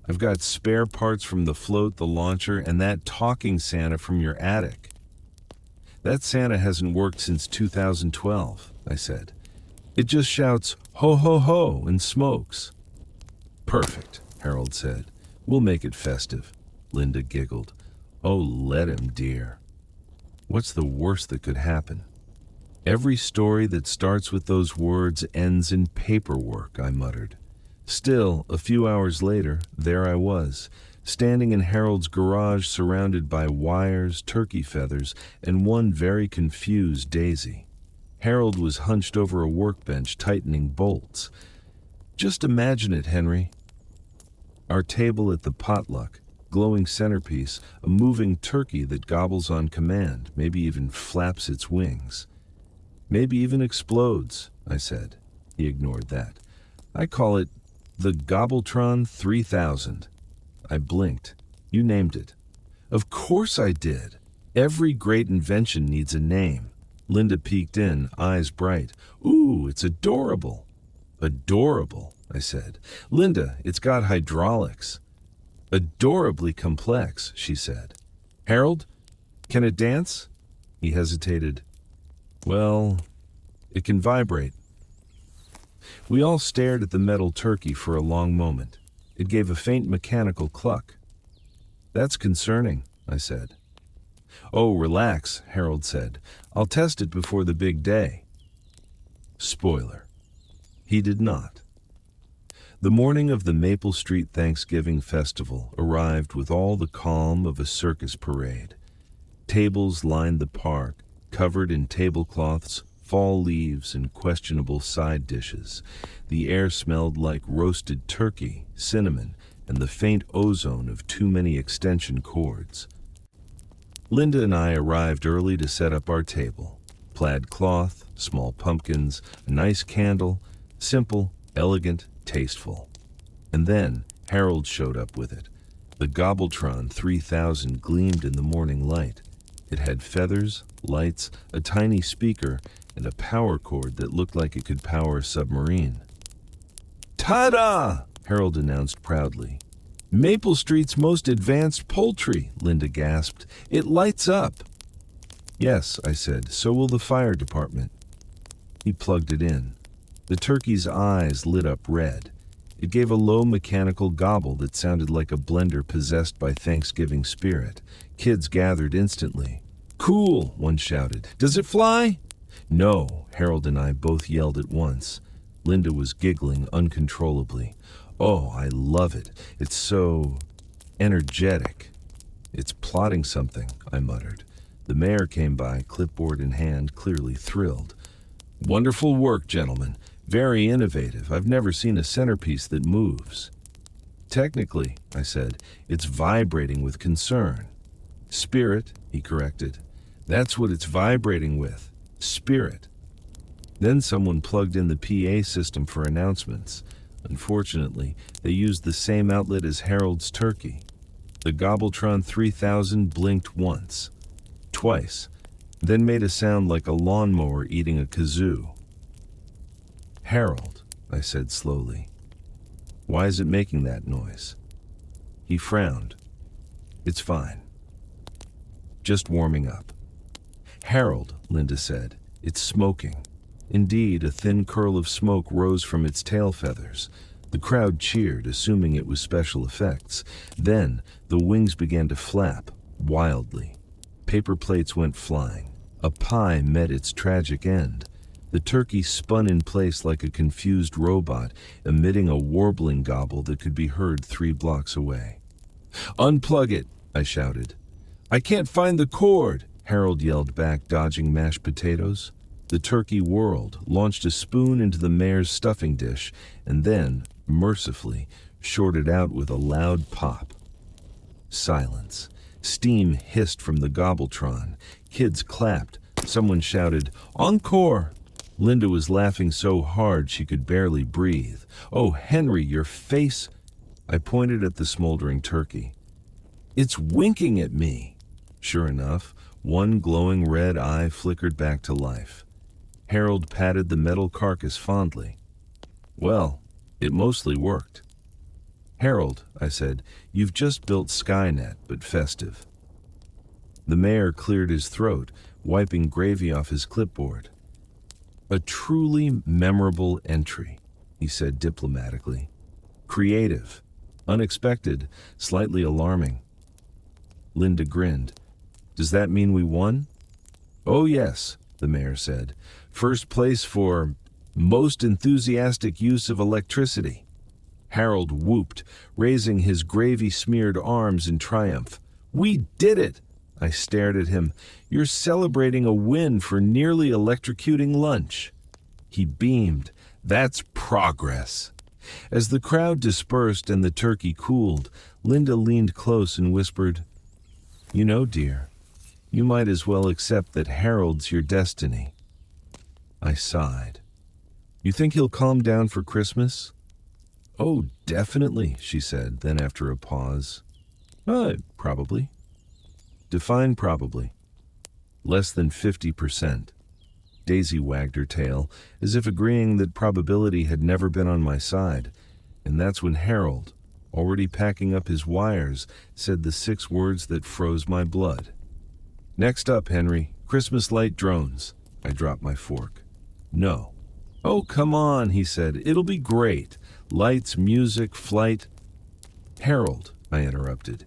I've got spare parts from the float, the launcher, and that talking Santa from your attic. That Santa hasn't worked since 2012, I said. It just shouts, ho ho ho, and smokes. Perfect, Harold said. We'll make it festive. Linda giggled. Oh, let him, dear. What's the worst that could happen? Every story that starts with those words ends in paperwork, I muttered. Still, a few hours later, there I was, standing in Harold's garage surrounded by wires, turkey feathers, and one very confused Daisy. Harold was hunched over a workbench tightening bolts. Just imagine it, Henry. Our table at the potluck, glowing centerpiece, a moving turkey that gobbles on command, maybe even flaps its wings. Maybe even explodes, I said. He ignored that. I call it the Gobbletron 3000. I blinked. You named it. Of course I did. Every great invention needs a name. Linda peeked in, eyes bright. Ooh, it's adorable. Adorable, I said. Linda, it's got hydraulics. Adorably complex, she said. Harold, can it dance? He hesitated. Well, it can vibrate. We all stared at the metal turkey for a long moment. It gave a faint mechanical cluck. That's concerning, I said. Oh, relax, Harold said. I'll test it before the big day. Spoiler. He did not. The morning of the Maple Street Thanksgiving Festival arrived with all the calm of a circus parade. Tables lined the park, covered in tablecloths, fall leaves, and questionable side dishes. The air smelled like roasted turkey, cinnamon, and the faint ozone of too many extension cords. Linda and I arrived early to set up our table. Plaid cloth, small pumpkins, a nice candle, simple, elegant, tasteful. And then Harold showed up with it. The Gobbletron 3000 gleamed in the morning light. It had feathers, lights, a tiny speaker, and a power cord that looked like it could power a submarine. Ta-da! Harold announced proudly. Maple Street's most advanced poultry, Linda gasped. It lights up. Yes, I said, so will the fire department. He plugged it in. The turkey's eyes lit up red. It gave a low mechanical gobble that sounded like a blender possessed by Thanksgiving spirit. Kids gathered instantly. Cool, one shouted. Does it fly? No, Harold and I both yelled at once. Linda was giggling uncontrollably. Oh, I love it. It's so energetic. It's plotting something, I muttered. The mayor came by, clipboard in hand, clearly thrilled. Wonderful work, gentlemen. Very innovative. I've never seen a centerpiece that moves. Technically, I said, it's vibrating with concern. Spirit, he corrected. That's what it's vibrating with. Spirit. Then someone plugged in the PA system for announcements. Unfortunately, they used the same outlet as Harold's turkey. The Gobbletron 3000 blinked once, twice, then made a sound like a lawnmower eating a kazoo. Harold, I said slowly. Why is it making that noise? He frowned. It's fine. Just warming up. Harold, Linda said, it's smoking. Indeed, a thin curl of smoke rose from its tail feathers. The crowd cheered, assuming it was special effects. Then, the wings began to flap, wildly. Paper plates went flying. A pie met its tragic end. The turkey spun in place like a confused robot, emitting a warbling gobble that could be heard 3 blocks away. Unplug it, I shouted. I can't find the cord, Harold yelled back, dodging mashed potatoes. The turkey whirled, launched a spoon into the mayor's stuffing dish, and then, mercifully, shorted out with a loud pop. Silence. Steam hissed from the Gobbletron. Kids clapped. Someone shouted, Encore! Linda was laughing so hard she could barely breathe. Oh, Henry, your face! I pointed at the smoldering turkey. It's winking at me! Sure enough, one glowing red eye flickered back to life. Harold patted the metal carcass fondly. Well, it mostly worked. Harold, I said, you've just built Skynet, but festive. The mayor cleared his throat, wiping gravy off his clipboard. A truly memorable entry, he said diplomatically. Creative, unexpected, slightly alarming. Linda grinned. Does that mean we won? Oh yes, the mayor said. First place for most enthusiastic use of electricity. Harold whooped, raising his gravy-smeared arms in triumph. We did it! I stared at him. You're celebrating a win for nearly electrocuting lunch. He beamed. That's progress. As the crowd dispersed and the turkey cooled, Linda leaned close and whispered, You know, dear, you might as well accept that Harold's your destiny. I sighed. You think he'll calm down for Christmas? Oh, definitely, she said, then after a pause. Probably. Define probably. Less than 50%. Daisy wagged her tail, as if agreeing that probability had never been on my side, and that's when Harold, already packing up his wires, said the 6 words that froze my blood. Next up, Henry, Christmas light drones. I dropped my fork. No. Oh, come on, he said. It'll be great. Lights, music, flight. Harold, I interrupted.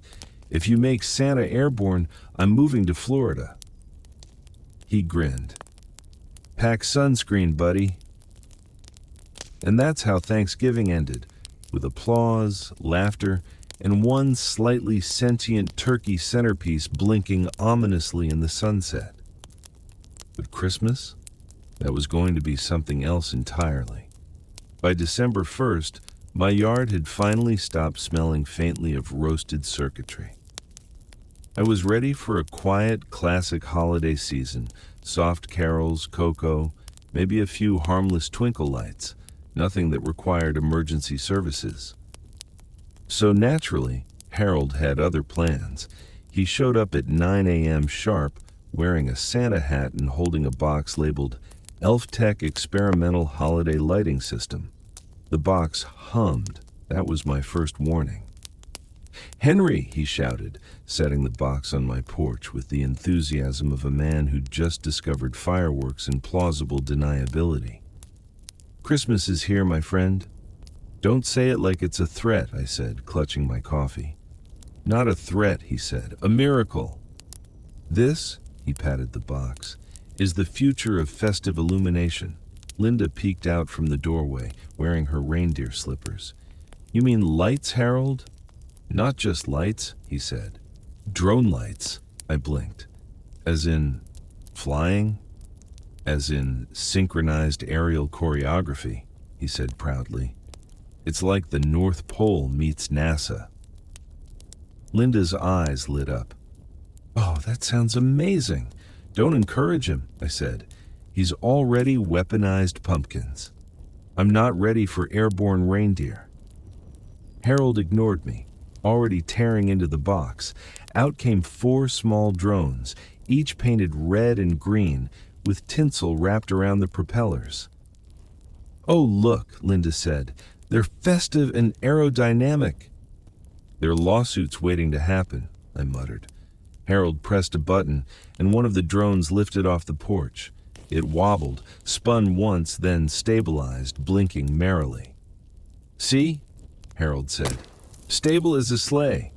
If you make Santa airborne, I'm moving to Florida. He grinned. Pack sunscreen, buddy. And that's how Thanksgiving ended, with applause, laughter, and one slightly sentient turkey centerpiece blinking ominously in the sunset. But Christmas? That was going to be something else entirely. By December 1st, my yard had finally stopped smelling faintly of roasted circuitry. I was ready for a quiet, classic holiday season, soft carols, cocoa, maybe a few harmless twinkle lights, nothing that required emergency services. So naturally, Harold had other plans. He showed up at 9 a.m. sharp, wearing a Santa hat and holding a box labeled Elf Tech Experimental Holiday Lighting System. The box hummed. That was my first warning. Henry, he shouted, setting the box on my porch with the enthusiasm of a man who'd just discovered fireworks and plausible deniability. Christmas is here, my friend. Don't say it like it's a threat, I said, clutching my coffee. Not a threat, he said, a miracle. This, he patted the box, is the future of festive illumination. Linda peeked out from the doorway, wearing her reindeer slippers. You mean lights, Harold? Not just lights, he said. Drone lights, I blinked. As in flying? As in synchronized aerial choreography, he said proudly. It's like the North Pole meets NASA. Linda's eyes lit up. Oh, that sounds amazing. Don't encourage him, I said. He's already weaponized pumpkins. I'm not ready for airborne reindeer. Harold ignored me, already tearing into the box. Out came 4 small drones, each painted red and green, with tinsel wrapped around the propellers. Oh, look, Linda said. They're festive and aerodynamic. There are lawsuits waiting to happen, I muttered. Harold pressed a button, and one of the drones lifted off the porch. It wobbled, spun once, then stabilized, blinking merrily. See? Harold said. Stable as a sleigh.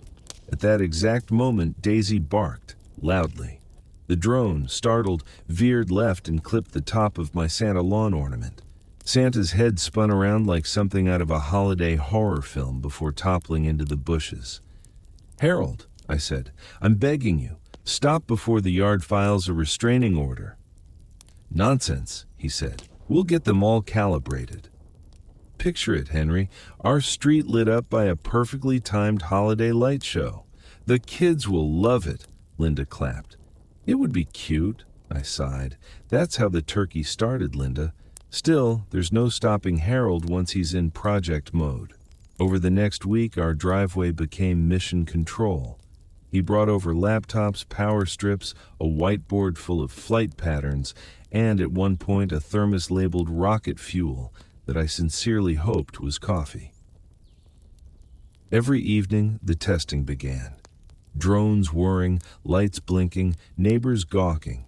At that exact moment, Daisy barked, loudly. The drone, startled, veered left and clipped the top of my Santa lawn ornament. Santa's head spun around like something out of a holiday horror film before toppling into the bushes. Harold, I said, I'm begging you, stop before the yard files a restraining order. Nonsense, he said. We'll get them all calibrated. Picture it, Henry. Our street lit up by a perfectly timed holiday light show. The kids will love it, Linda clapped. It would be cute, I sighed. That's how the turkey started, Linda. Still, there's no stopping Harold once he's in project mode. Over the next week, our driveway became mission control. He brought over laptops, power strips, a whiteboard full of flight patterns, and at one point a thermos labeled rocket fuel that I sincerely hoped was coffee. Every evening, the testing began. Drones whirring, lights blinking, neighbors gawking.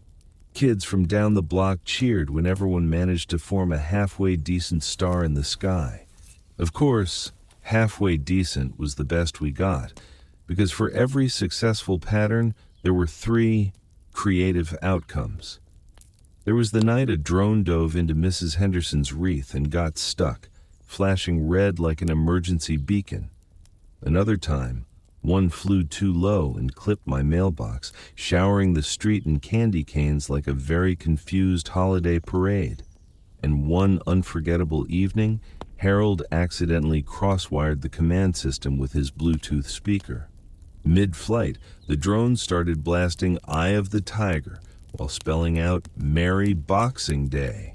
Kids from down the block cheered whenever one managed to form a halfway decent star in the sky. Of course, halfway decent was the best we got, because for every successful pattern, there were 3 creative outcomes. There was the night a drone dove into Mrs. Henderson's wreath and got stuck, flashing red like an emergency beacon. Another time, one flew too low and clipped my mailbox, showering the street in candy canes like a very confused holiday parade. And one unforgettable evening, Harold accidentally cross-wired the command system with his Bluetooth speaker. Mid-flight, the drone started blasting Eye of the Tiger while spelling out Merry Boxing Day.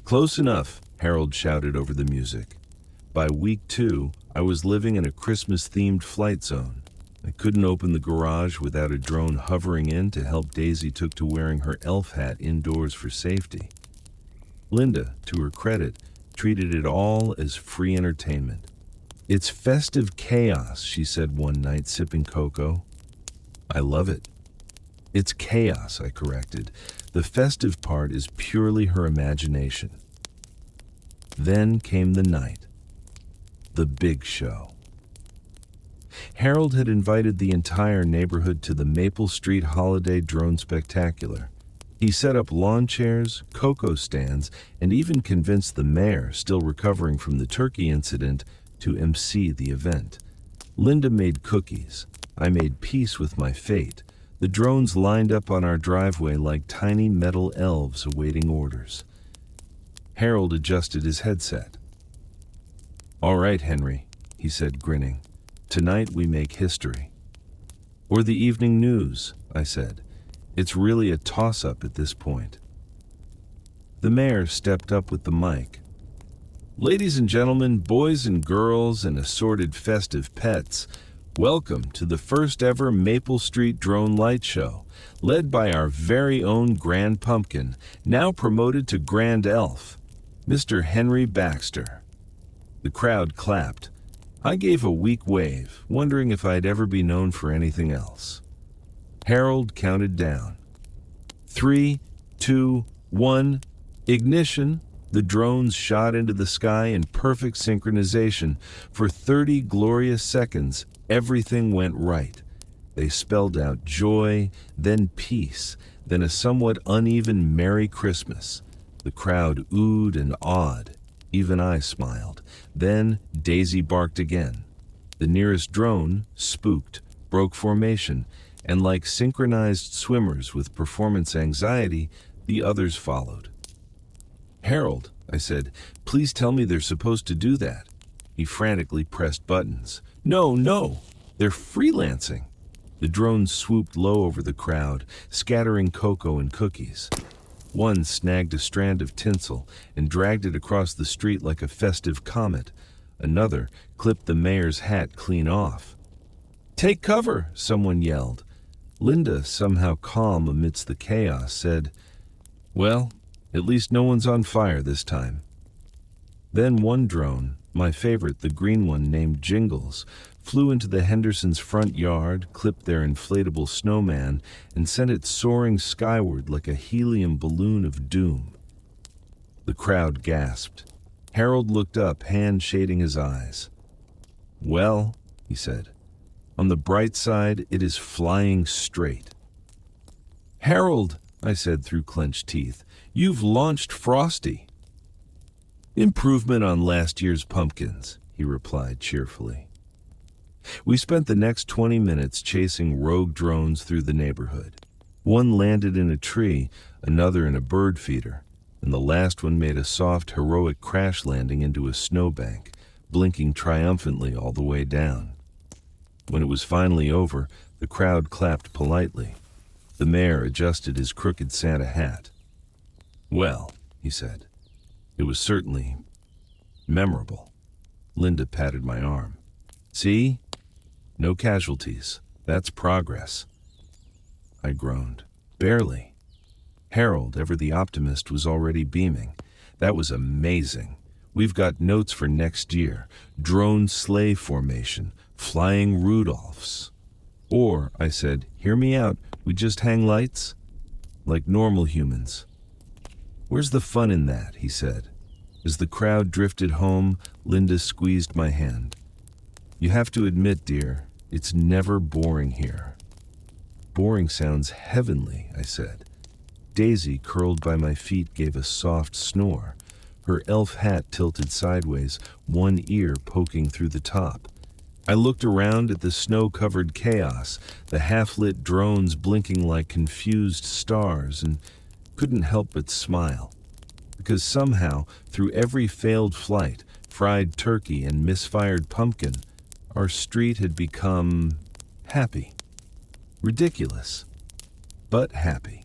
Close enough, Harold shouted over the music. By week 2, I was living in a Christmas-themed flight zone. I couldn't open the garage without a drone hovering in to help Daisy took to wearing her elf hat indoors for safety. Linda, to her credit, treated it all as free entertainment. "It's festive chaos," she said one night, sipping cocoa. "I love it." "It's chaos," I corrected. "The festive part is purely her imagination." Then came the night. The big show. Harold had invited the entire neighborhood to the Maple Street Holiday Drone Spectacular. He set up lawn chairs, cocoa stands, and even convinced the mayor, still recovering from the turkey incident, to MC the event. Linda made cookies. I made peace with my fate. The drones lined up on our driveway like tiny metal elves awaiting orders. Harold adjusted his headset. "All right, Henry," he said, grinning. "Tonight we make history." "Or the evening news," I said. "It's really a toss-up at this point." The mayor stepped up with the mic. "Ladies and gentlemen, boys and girls, and assorted festive pets, welcome to the first ever Maple Street Drone Light Show, led by our very own Grand Pumpkin, now promoted to Grand Elf, Mr. Henry Baxter." The crowd clapped. I gave a weak wave, wondering if I'd ever be known for anything else. Harold counted down. 3, 2, 1, ignition. The drones shot into the sky in perfect synchronization. For 30 glorious seconds, everything went right. They spelled out joy, then peace, then a somewhat uneven Merry Christmas. The crowd oohed and awed. Even I smiled. Then Daisy barked again. The nearest drone, spooked, broke formation, and like synchronized swimmers with performance anxiety, the others followed. "Harold," I said, "please tell me they're supposed to do that." He frantically pressed buttons. No, they're freelancing." The drones swooped low over the crowd, scattering cocoa and cookies. One snagged a strand of tinsel and dragged it across the street like a festive comet. Another clipped the mayor's hat clean off. "Take cover," someone yelled. Linda, somehow calm amidst the chaos, said, "Well, at least no one's on fire this time." Then one drone, my favorite, the green one named Giggles, flew into the Hendersons' front yard, clipped their inflatable snowman, and sent it soaring skyward like a helium balloon of doom. The crowd gasped. Harold looked up, hand shading his eyes. "Well," he said, "on the bright side, it is flying straight." "Harold," I said through clenched teeth, "you've launched Frosty." "Improvement on last year's pumpkins," he replied cheerfully. We spent the next 20 minutes chasing rogue drones through the neighborhood. One landed in a tree, another in a bird feeder, and the last one made a soft, heroic crash landing into a snowbank, blinking triumphantly all the way down. When it was finally over, the crowd clapped politely. The mayor adjusted his crooked Santa hat. "Well," he said, "it was certainly memorable." Linda patted my arm. "See? No casualties. That's progress." I groaned. "Barely." Harold, ever the optimist, was already beaming. "That was amazing. We've got notes for next year. Drone sleigh formation, flying Rudolphs. Or, I said, hear me out, we just hang lights? Like normal humans. Where's the fun in that, he said. As the crowd drifted home, Linda squeezed my hand. You have to admit, dear, it's never boring here. Boring sounds heavenly, I said. Daisy, curled by my feet, gave a soft snore. Her elf hat tilted sideways, one ear poking through the top. I looked around at the snow-covered chaos, the half-lit drones blinking like confused stars, and couldn't help but smile. Because somehow, through every failed flight, fried turkey and misfired pumpkin, our street had become happy. Ridiculous, but happy.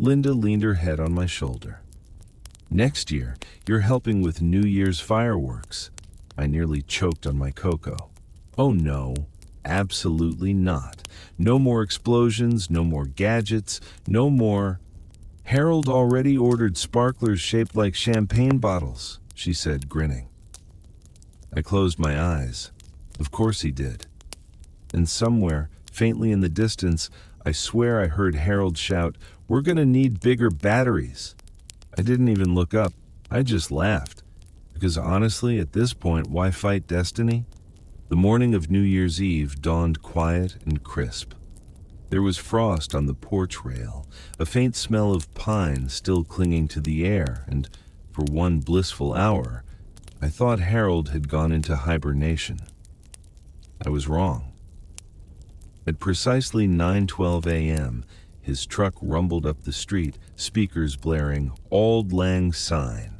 Linda leaned her head on my shoulder. Next year, you're helping with New Year's fireworks. I nearly choked on my cocoa. Oh no, absolutely not. No more explosions, no more gadgets, no more... Harold already ordered sparklers shaped like champagne bottles, she said, grinning. I closed my eyes. Of course he did. And somewhere, faintly in the distance, I swear I heard Harold shout, "We're gonna need bigger batteries." I didn't even look up. I just laughed. Because honestly, at this point, why fight destiny? The morning of New Year's Eve dawned quiet and crisp. There was frost on the porch rail, a faint smell of pine still clinging to the air, and for one blissful hour, I thought Harold had gone into hibernation. I was wrong. At precisely 9:12 a.m., his truck rumbled up the street, speakers blaring, "Auld Lang Syne."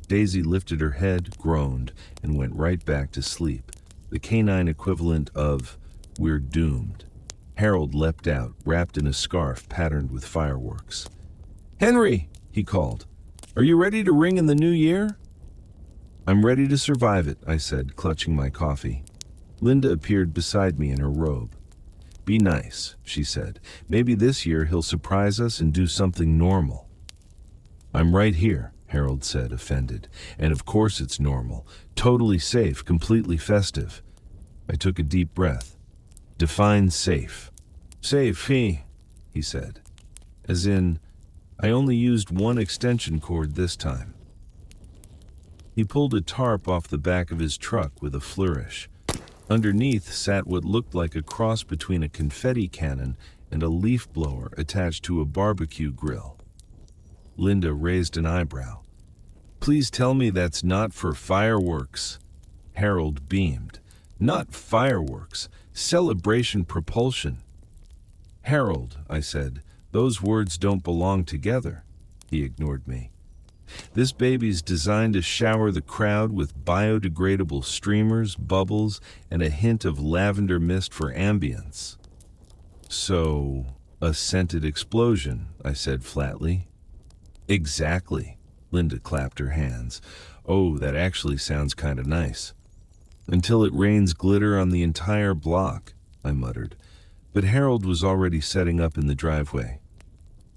Daisy lifted her head, groaned, and went right back to sleep, the canine equivalent of, "We're doomed." Harold leapt out, wrapped in a scarf patterned with fireworks. "Henry," he called, "are you ready to ring in the new year?" "I'm ready to survive it," I said, clutching my coffee. Linda appeared beside me in her robe. "Be nice," she said. "Maybe this year he'll surprise us and do something normal." "I'm right here," Harold said, offended. "And of course it's normal. Totally safe, completely festive." I took a deep breath. "Define safe." "Safe, he said. As in, I only used one extension cord this time. He pulled a tarp off the back of his truck with a flourish. Underneath sat what looked like a cross between a confetti cannon and a leaf blower attached to a barbecue grill. Linda raised an eyebrow. "Please tell me that's not for fireworks." Harold beamed. "Not fireworks. Celebration propulsion." "Harold," I said, "those words don't belong together." He ignored me. "This baby's designed to shower the crowd with biodegradable streamers, bubbles, and a hint of lavender mist for ambience." "So, a scented explosion," I said flatly. "Exactly." Linda clapped her hands. "Oh, that actually sounds kind of nice." "Until it rains glitter on the entire block," I muttered. But Harold was already setting up in the driveway.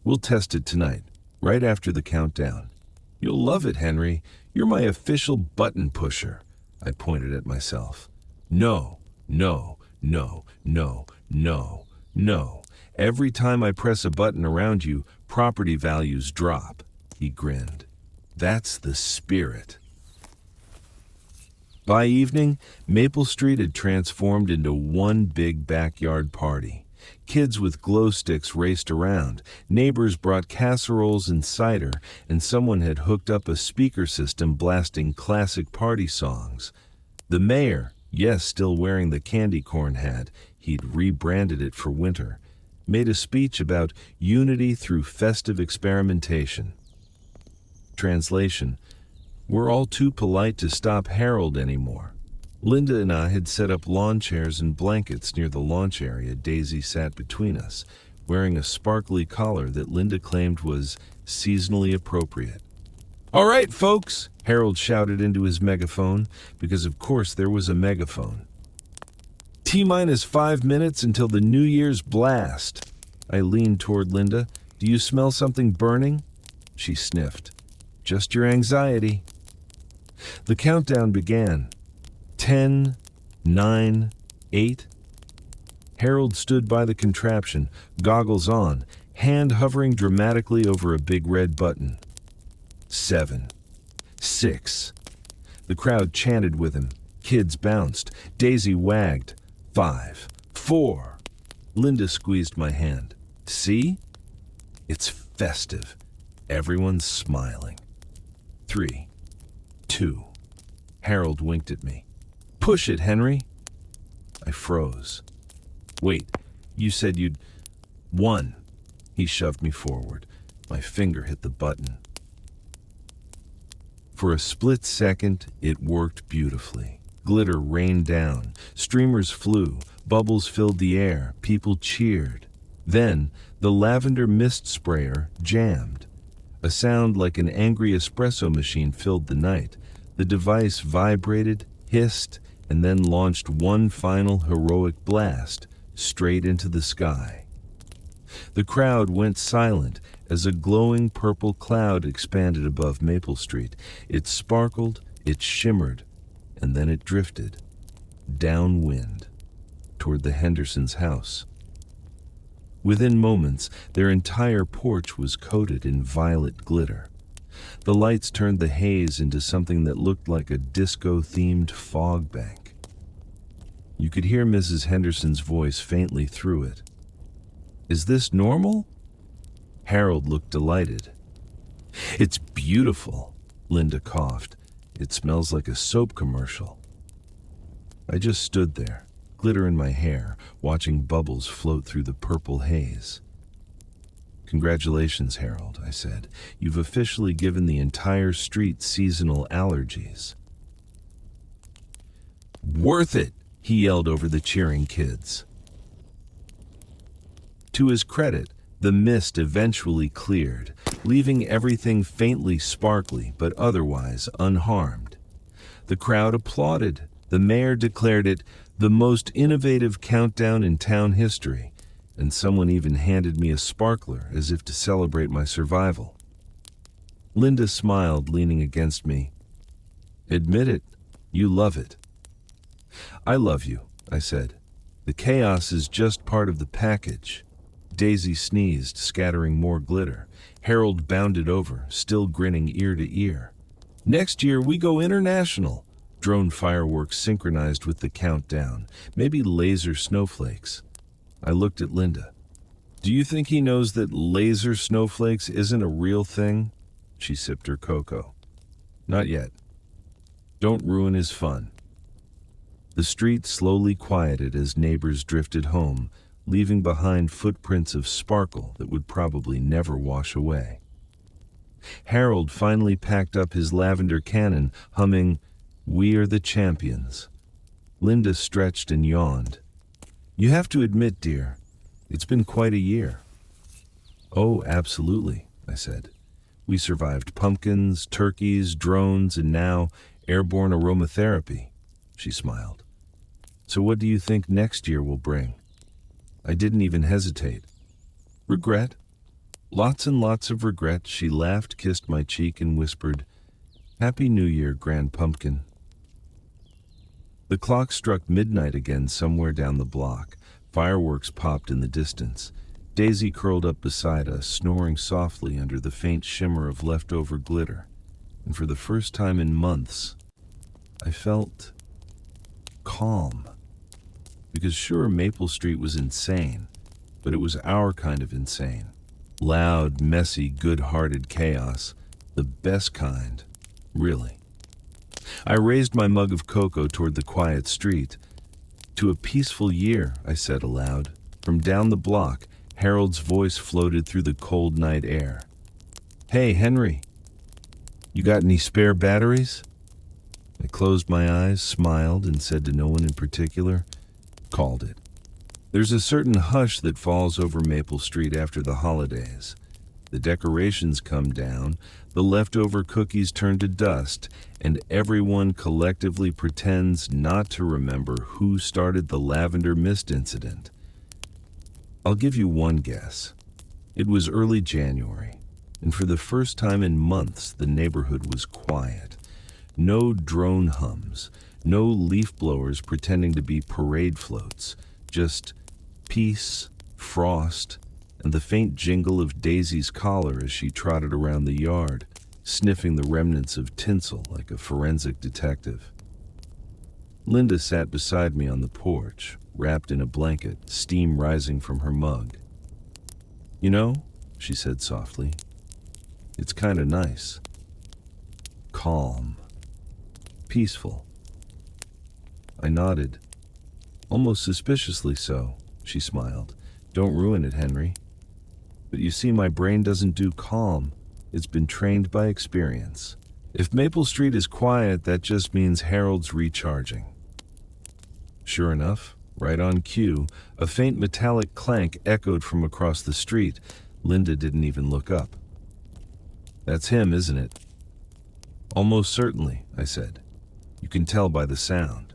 "We'll test it tonight, right after the countdown." "You'll love it, Henry. You're my official button pusher." I pointed at myself. No, no, no, no, no, no. Every time I press a button around you, property values drop." He grinned. "That's the spirit." By evening, Maple Street had transformed into one big backyard party. Kids with glow sticks raced around, neighbors brought casseroles and cider, and someone had hooked up a speaker system blasting classic party songs. The mayor, yes, still wearing the candy corn hat, he'd rebranded it for winter, made a speech about unity through festive experimentation. Translation: "We're all too polite to stop Harold anymore." Linda and I had set up lawn chairs and blankets near the launch area. Daisy sat between us, wearing a sparkly collar that Linda claimed was seasonally appropriate. "All right, folks," Harold shouted into his megaphone, because of course there was a megaphone. "T-minus 5 minutes until the New Year's blast." I leaned toward Linda. "Do you smell something burning?" She sniffed. "Just your anxiety." The countdown began. 10, 9, 8. Harold stood by the contraption, goggles on, hand hovering dramatically over a big red button. 7, 6. The crowd chanted with him. Kids bounced. Daisy wagged. 5, 4. Linda squeezed my hand. See? It's festive. Everyone's smiling. 3, 2. Harold winked at me. Push it, Henry. I froze. Wait, you said you'd... 1. He shoved me forward. My finger hit the button. For a split second, it worked beautifully. Glitter rained down. Streamers flew. Bubbles filled the air. People cheered. Then, the lavender mist sprayer jammed. A sound like an angry espresso machine filled the night. The device vibrated, hissed, and then launched one final heroic blast straight into the sky. The crowd went silent as a glowing purple cloud expanded above Maple Street. It sparkled, it shimmered, and then it drifted, downwind, toward the Hendersons' house. Within moments, their entire porch was coated in violet glitter. The lights turned the haze into something that looked like a disco-themed fog bank. You could hear Mrs. Henderson's voice faintly through it. Is this normal? Harold looked delighted. It's beautiful, Linda coughed. It smells like a soap commercial. I just stood there, glitter in my hair, watching bubbles float through the purple haze. Congratulations, Harold, I said. You've officially given the entire street seasonal allergies. Worth it, he yelled over the cheering kids. To his credit, the mist eventually cleared, leaving everything faintly sparkly but otherwise unharmed. The crowd applauded. The mayor declared it the most innovative countdown in town history, and someone even handed me a sparkler as if to celebrate my survival. Linda smiled, leaning against me. Admit it, you love it. I love you, I said. The chaos is just part of the package. Daisy sneezed, scattering more glitter. Harold bounded over, still grinning ear to ear. Next year we go international. Drone fireworks synchronized with the countdown, maybe laser snowflakes. I looked at Linda. Do you think he knows that laser snowflakes isn't a real thing? She sipped her cocoa. Not yet. Don't ruin his fun. The street slowly quieted as neighbors drifted home, leaving behind footprints of sparkle that would probably never wash away. Harold finally packed up his lavender cannon, humming, "We are the champions." Linda stretched and yawned. You have to admit, dear, it's been quite a year. Oh, absolutely, I said. We survived pumpkins, turkeys, drones, and now airborne aromatherapy. She smiled. So what do you think next year will bring? I didn't even hesitate. Regret? Lots and lots of regret. She laughed, kissed my cheek, and whispered, Happy New Year, Grand Pumpkin. The clock struck midnight again somewhere down the block. Fireworks popped in the distance. Daisy curled up beside us, snoring softly under the faint shimmer of leftover glitter. And for the first time in months, I felt calm. Because sure, Maple Street was insane, but it was our kind of insane. Loud, messy, good-hearted chaos. The best kind, really. I raised my mug of cocoa toward the quiet street. To a peaceful year, I said aloud. From down the block, Harold's voice floated through the cold night air. Hey, Henry, you got any spare batteries? I closed my eyes, smiled, and said to no one in particular, Called it. There's a certain hush that falls over Maple Street after the holidays. The decorations come down, the leftover cookies turn to dust, and everyone collectively pretends not to remember who started the lavender mist incident. I'll give you one guess. It was early January, and for the first time in months, the neighborhood was quiet. No drone hums, no leaf blowers pretending to be parade floats, just peace, frost, and the faint jingle of Daisy's collar as she trotted around the yard, sniffing the remnants of tinsel like a forensic detective. Linda sat beside me on the porch, wrapped in a blanket, steam rising from her mug. "You know," she said softly, "it's kind of nice. Calm. Peaceful." I nodded. "Almost suspiciously so," she smiled. "Don't ruin it, Henry. But you see, my brain doesn't do calm. It's been trained by experience. If Maple Street is quiet, that just means Harold's recharging." Sure enough, right on cue, a faint metallic clank echoed from across the street. Linda didn't even look up. "That's him, isn't it?" "Almost certainly," I said. "You can tell by the sound."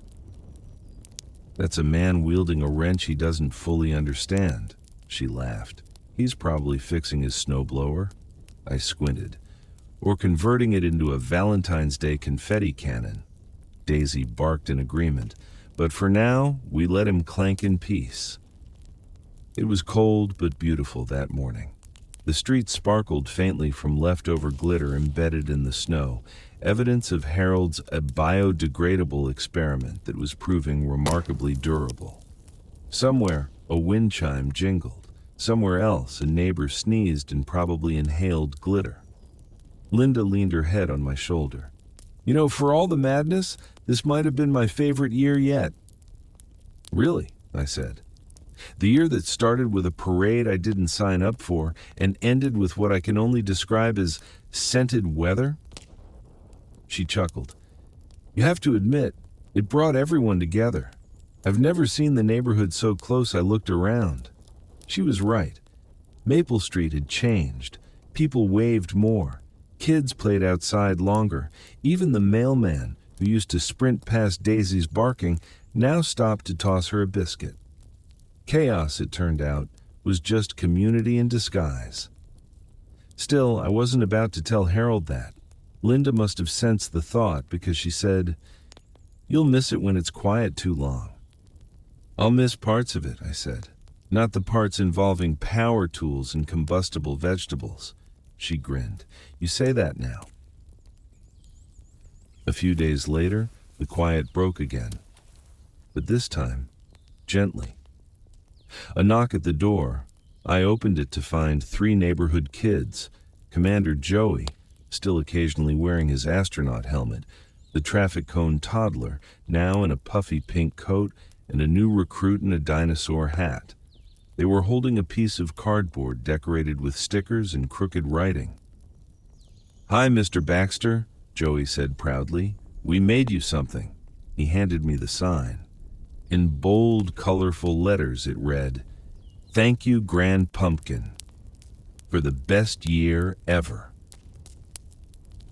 "That's a man wielding a wrench he doesn't fully understand," she laughed. "He's probably fixing his snowblower." I squinted. "Or converting it into a Valentine's Day confetti cannon." Daisy barked in agreement. But for now, we let him clank in peace. It was cold but beautiful that morning. The street sparkled faintly from leftover glitter embedded in the snow, evidence of Harold's a biodegradable experiment that was proving remarkably durable. Somewhere, a wind chime jingled. Somewhere else, a neighbor sneezed and probably inhaled glitter. Linda leaned her head on my shoulder. "You know, for all the madness, this might have been my favorite year yet." "Really?" I said. "The year that started with a parade I didn't sign up for and ended with what I can only describe as scented weather?" She chuckled. "You have to admit, it brought everyone together. I've never seen the neighborhood so close I looked around." She was right. Maple Street had changed. People waved more. Kids played outside longer. Even the mailman, who used to sprint past Daisy's barking, now stopped to toss her a biscuit. Chaos, it turned out, was just community in disguise. Still, I wasn't about to tell Harold that. Linda must have sensed the thought because she said, "You'll miss it when it's quiet too long." "I'll miss parts of it," I said. "Not the parts involving power tools and combustible vegetables." She grinned. "You say that now." A few days later, the quiet broke again. But this time, gently. A knock at the door. I opened it to find 3 neighborhood kids. Commander Joey, still occasionally wearing his astronaut helmet, the traffic cone toddler, now in a puffy pink coat, and a new recruit in a dinosaur hat. They were holding a piece of cardboard decorated with stickers and crooked writing. "Hi, Mr. Baxter," Joey said proudly. "We made you something." He handed me the sign. In bold, colorful letters it read, "Thank you, Grand Pumpkin, for the best year ever."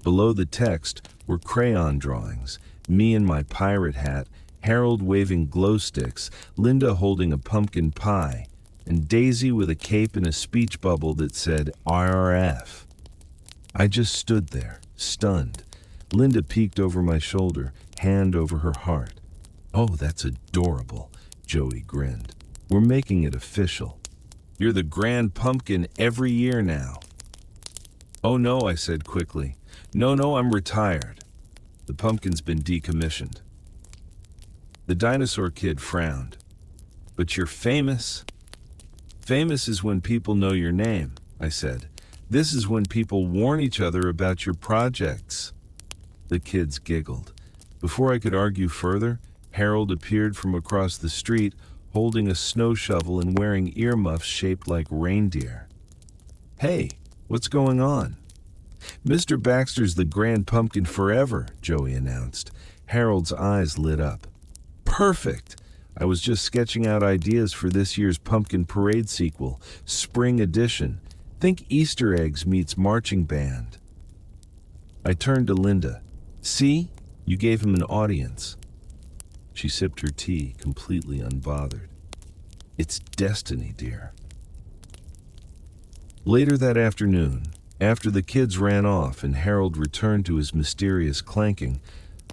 Below the text were crayon drawings, me in my pirate hat, Harold waving glow sticks, Linda holding a pumpkin pie, and Daisy with a cape and a speech bubble that said RRF. I just stood there, stunned. Linda peeked over my shoulder, hand over her heart. "Oh, that's adorable," Joey grinned. "We're making it official. You're the Grand Pumpkin every year now." "Oh no," I said quickly. No, I'm retired. The pumpkin's been decommissioned." The dinosaur kid frowned. "But you're famous." "Famous is when people know your name," I said. "This is when people warn each other about your projects." The kids giggled. Before I could argue further, Harold appeared from across the street, holding a snow shovel and wearing earmuffs shaped like reindeer. "Hey, what's going on?" "Mr. Baxter's the Grand Pumpkin forever," Joey announced. Harold's eyes lit up. "Perfect! I was just sketching out ideas for this year's Pumpkin Parade sequel, Spring Edition. Think Easter eggs meets marching band." I turned to Linda. "See? You gave him an audience." She sipped her tea, completely unbothered. "It's destiny, dear." Later that afternoon, After the kids ran off and Harold returned to his mysterious clanking,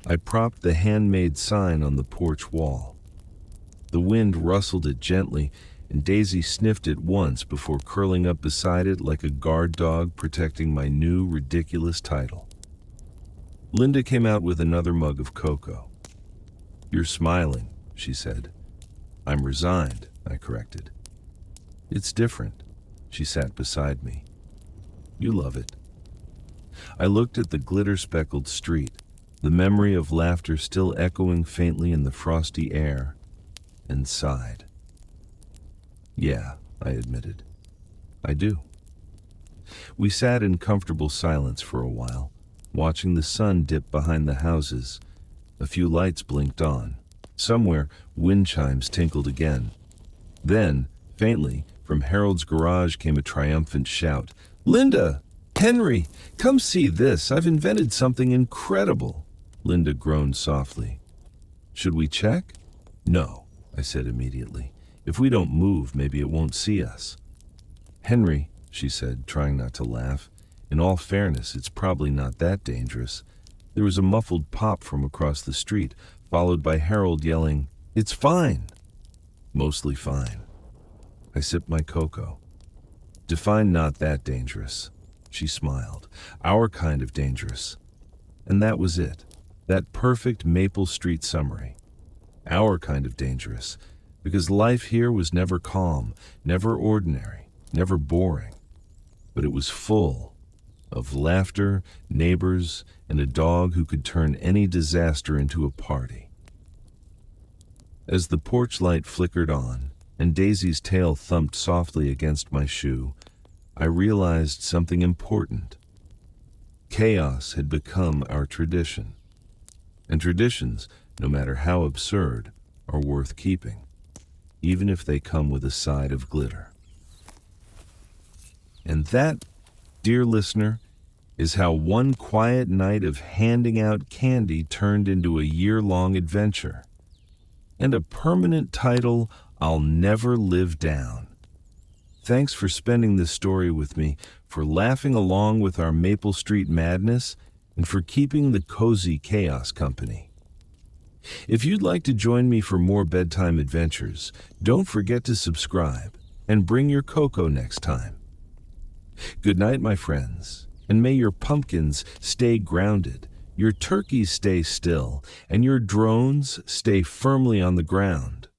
I propped the handmade sign on the porch wall. The wind rustled it gently, and Daisy sniffed it once before curling up beside it like a guard dog protecting my new ridiculous title. Linda came out with another mug of cocoa. "You're smiling," she said. "I'm resigned," I corrected. "It's different." She sat beside me. "You love it." I looked at the glitter-speckled street, the memory of laughter still echoing faintly in the frosty air, and sighed. "Yeah," I admitted. "I do." We sat in comfortable silence for a while, watching the sun dip behind the houses. A few lights blinked on. Somewhere, wind chimes tinkled again. Then, faintly, from Harold's garage came a triumphant shout. "Linda! Henry! Come see this! I've invented something incredible!" Linda groaned softly. "Should we check?" "No," I said immediately. "If we don't move, maybe it won't see us." "Henry," she said, trying not to laugh, "in all fairness, it's probably not that dangerous." There was a muffled pop from across the street, followed by Harold yelling, "It's fine!" "Mostly fine." I sipped my cocoa. "Define not that dangerous." She smiled. "Our kind of dangerous." And that was it. That perfect Maple Street summary. Our kind of dangerous. Because life here was never calm, never ordinary, never boring. But it was full of laughter, neighbors, and a dog who could turn any disaster into a party. As the porch light flickered on, and Daisy's tail thumped softly against my shoe, I realized something important. Chaos had become our tradition. And traditions, no matter how absurd, are worth keeping, even if they come with a side of glitter. And that, dear listener, is how one quiet night of handing out candy turned into a year-long adventure. And a permanent title I'll never live down. Thanks for spending this story with me, for laughing along with our Maple Street madness, and for keeping the cozy chaos company. If you'd like to join me for more bedtime adventures, don't forget to subscribe and bring your cocoa next time. Good night, my friends, and may your pumpkins stay grounded, your turkeys stay still, and your drones stay firmly on the ground.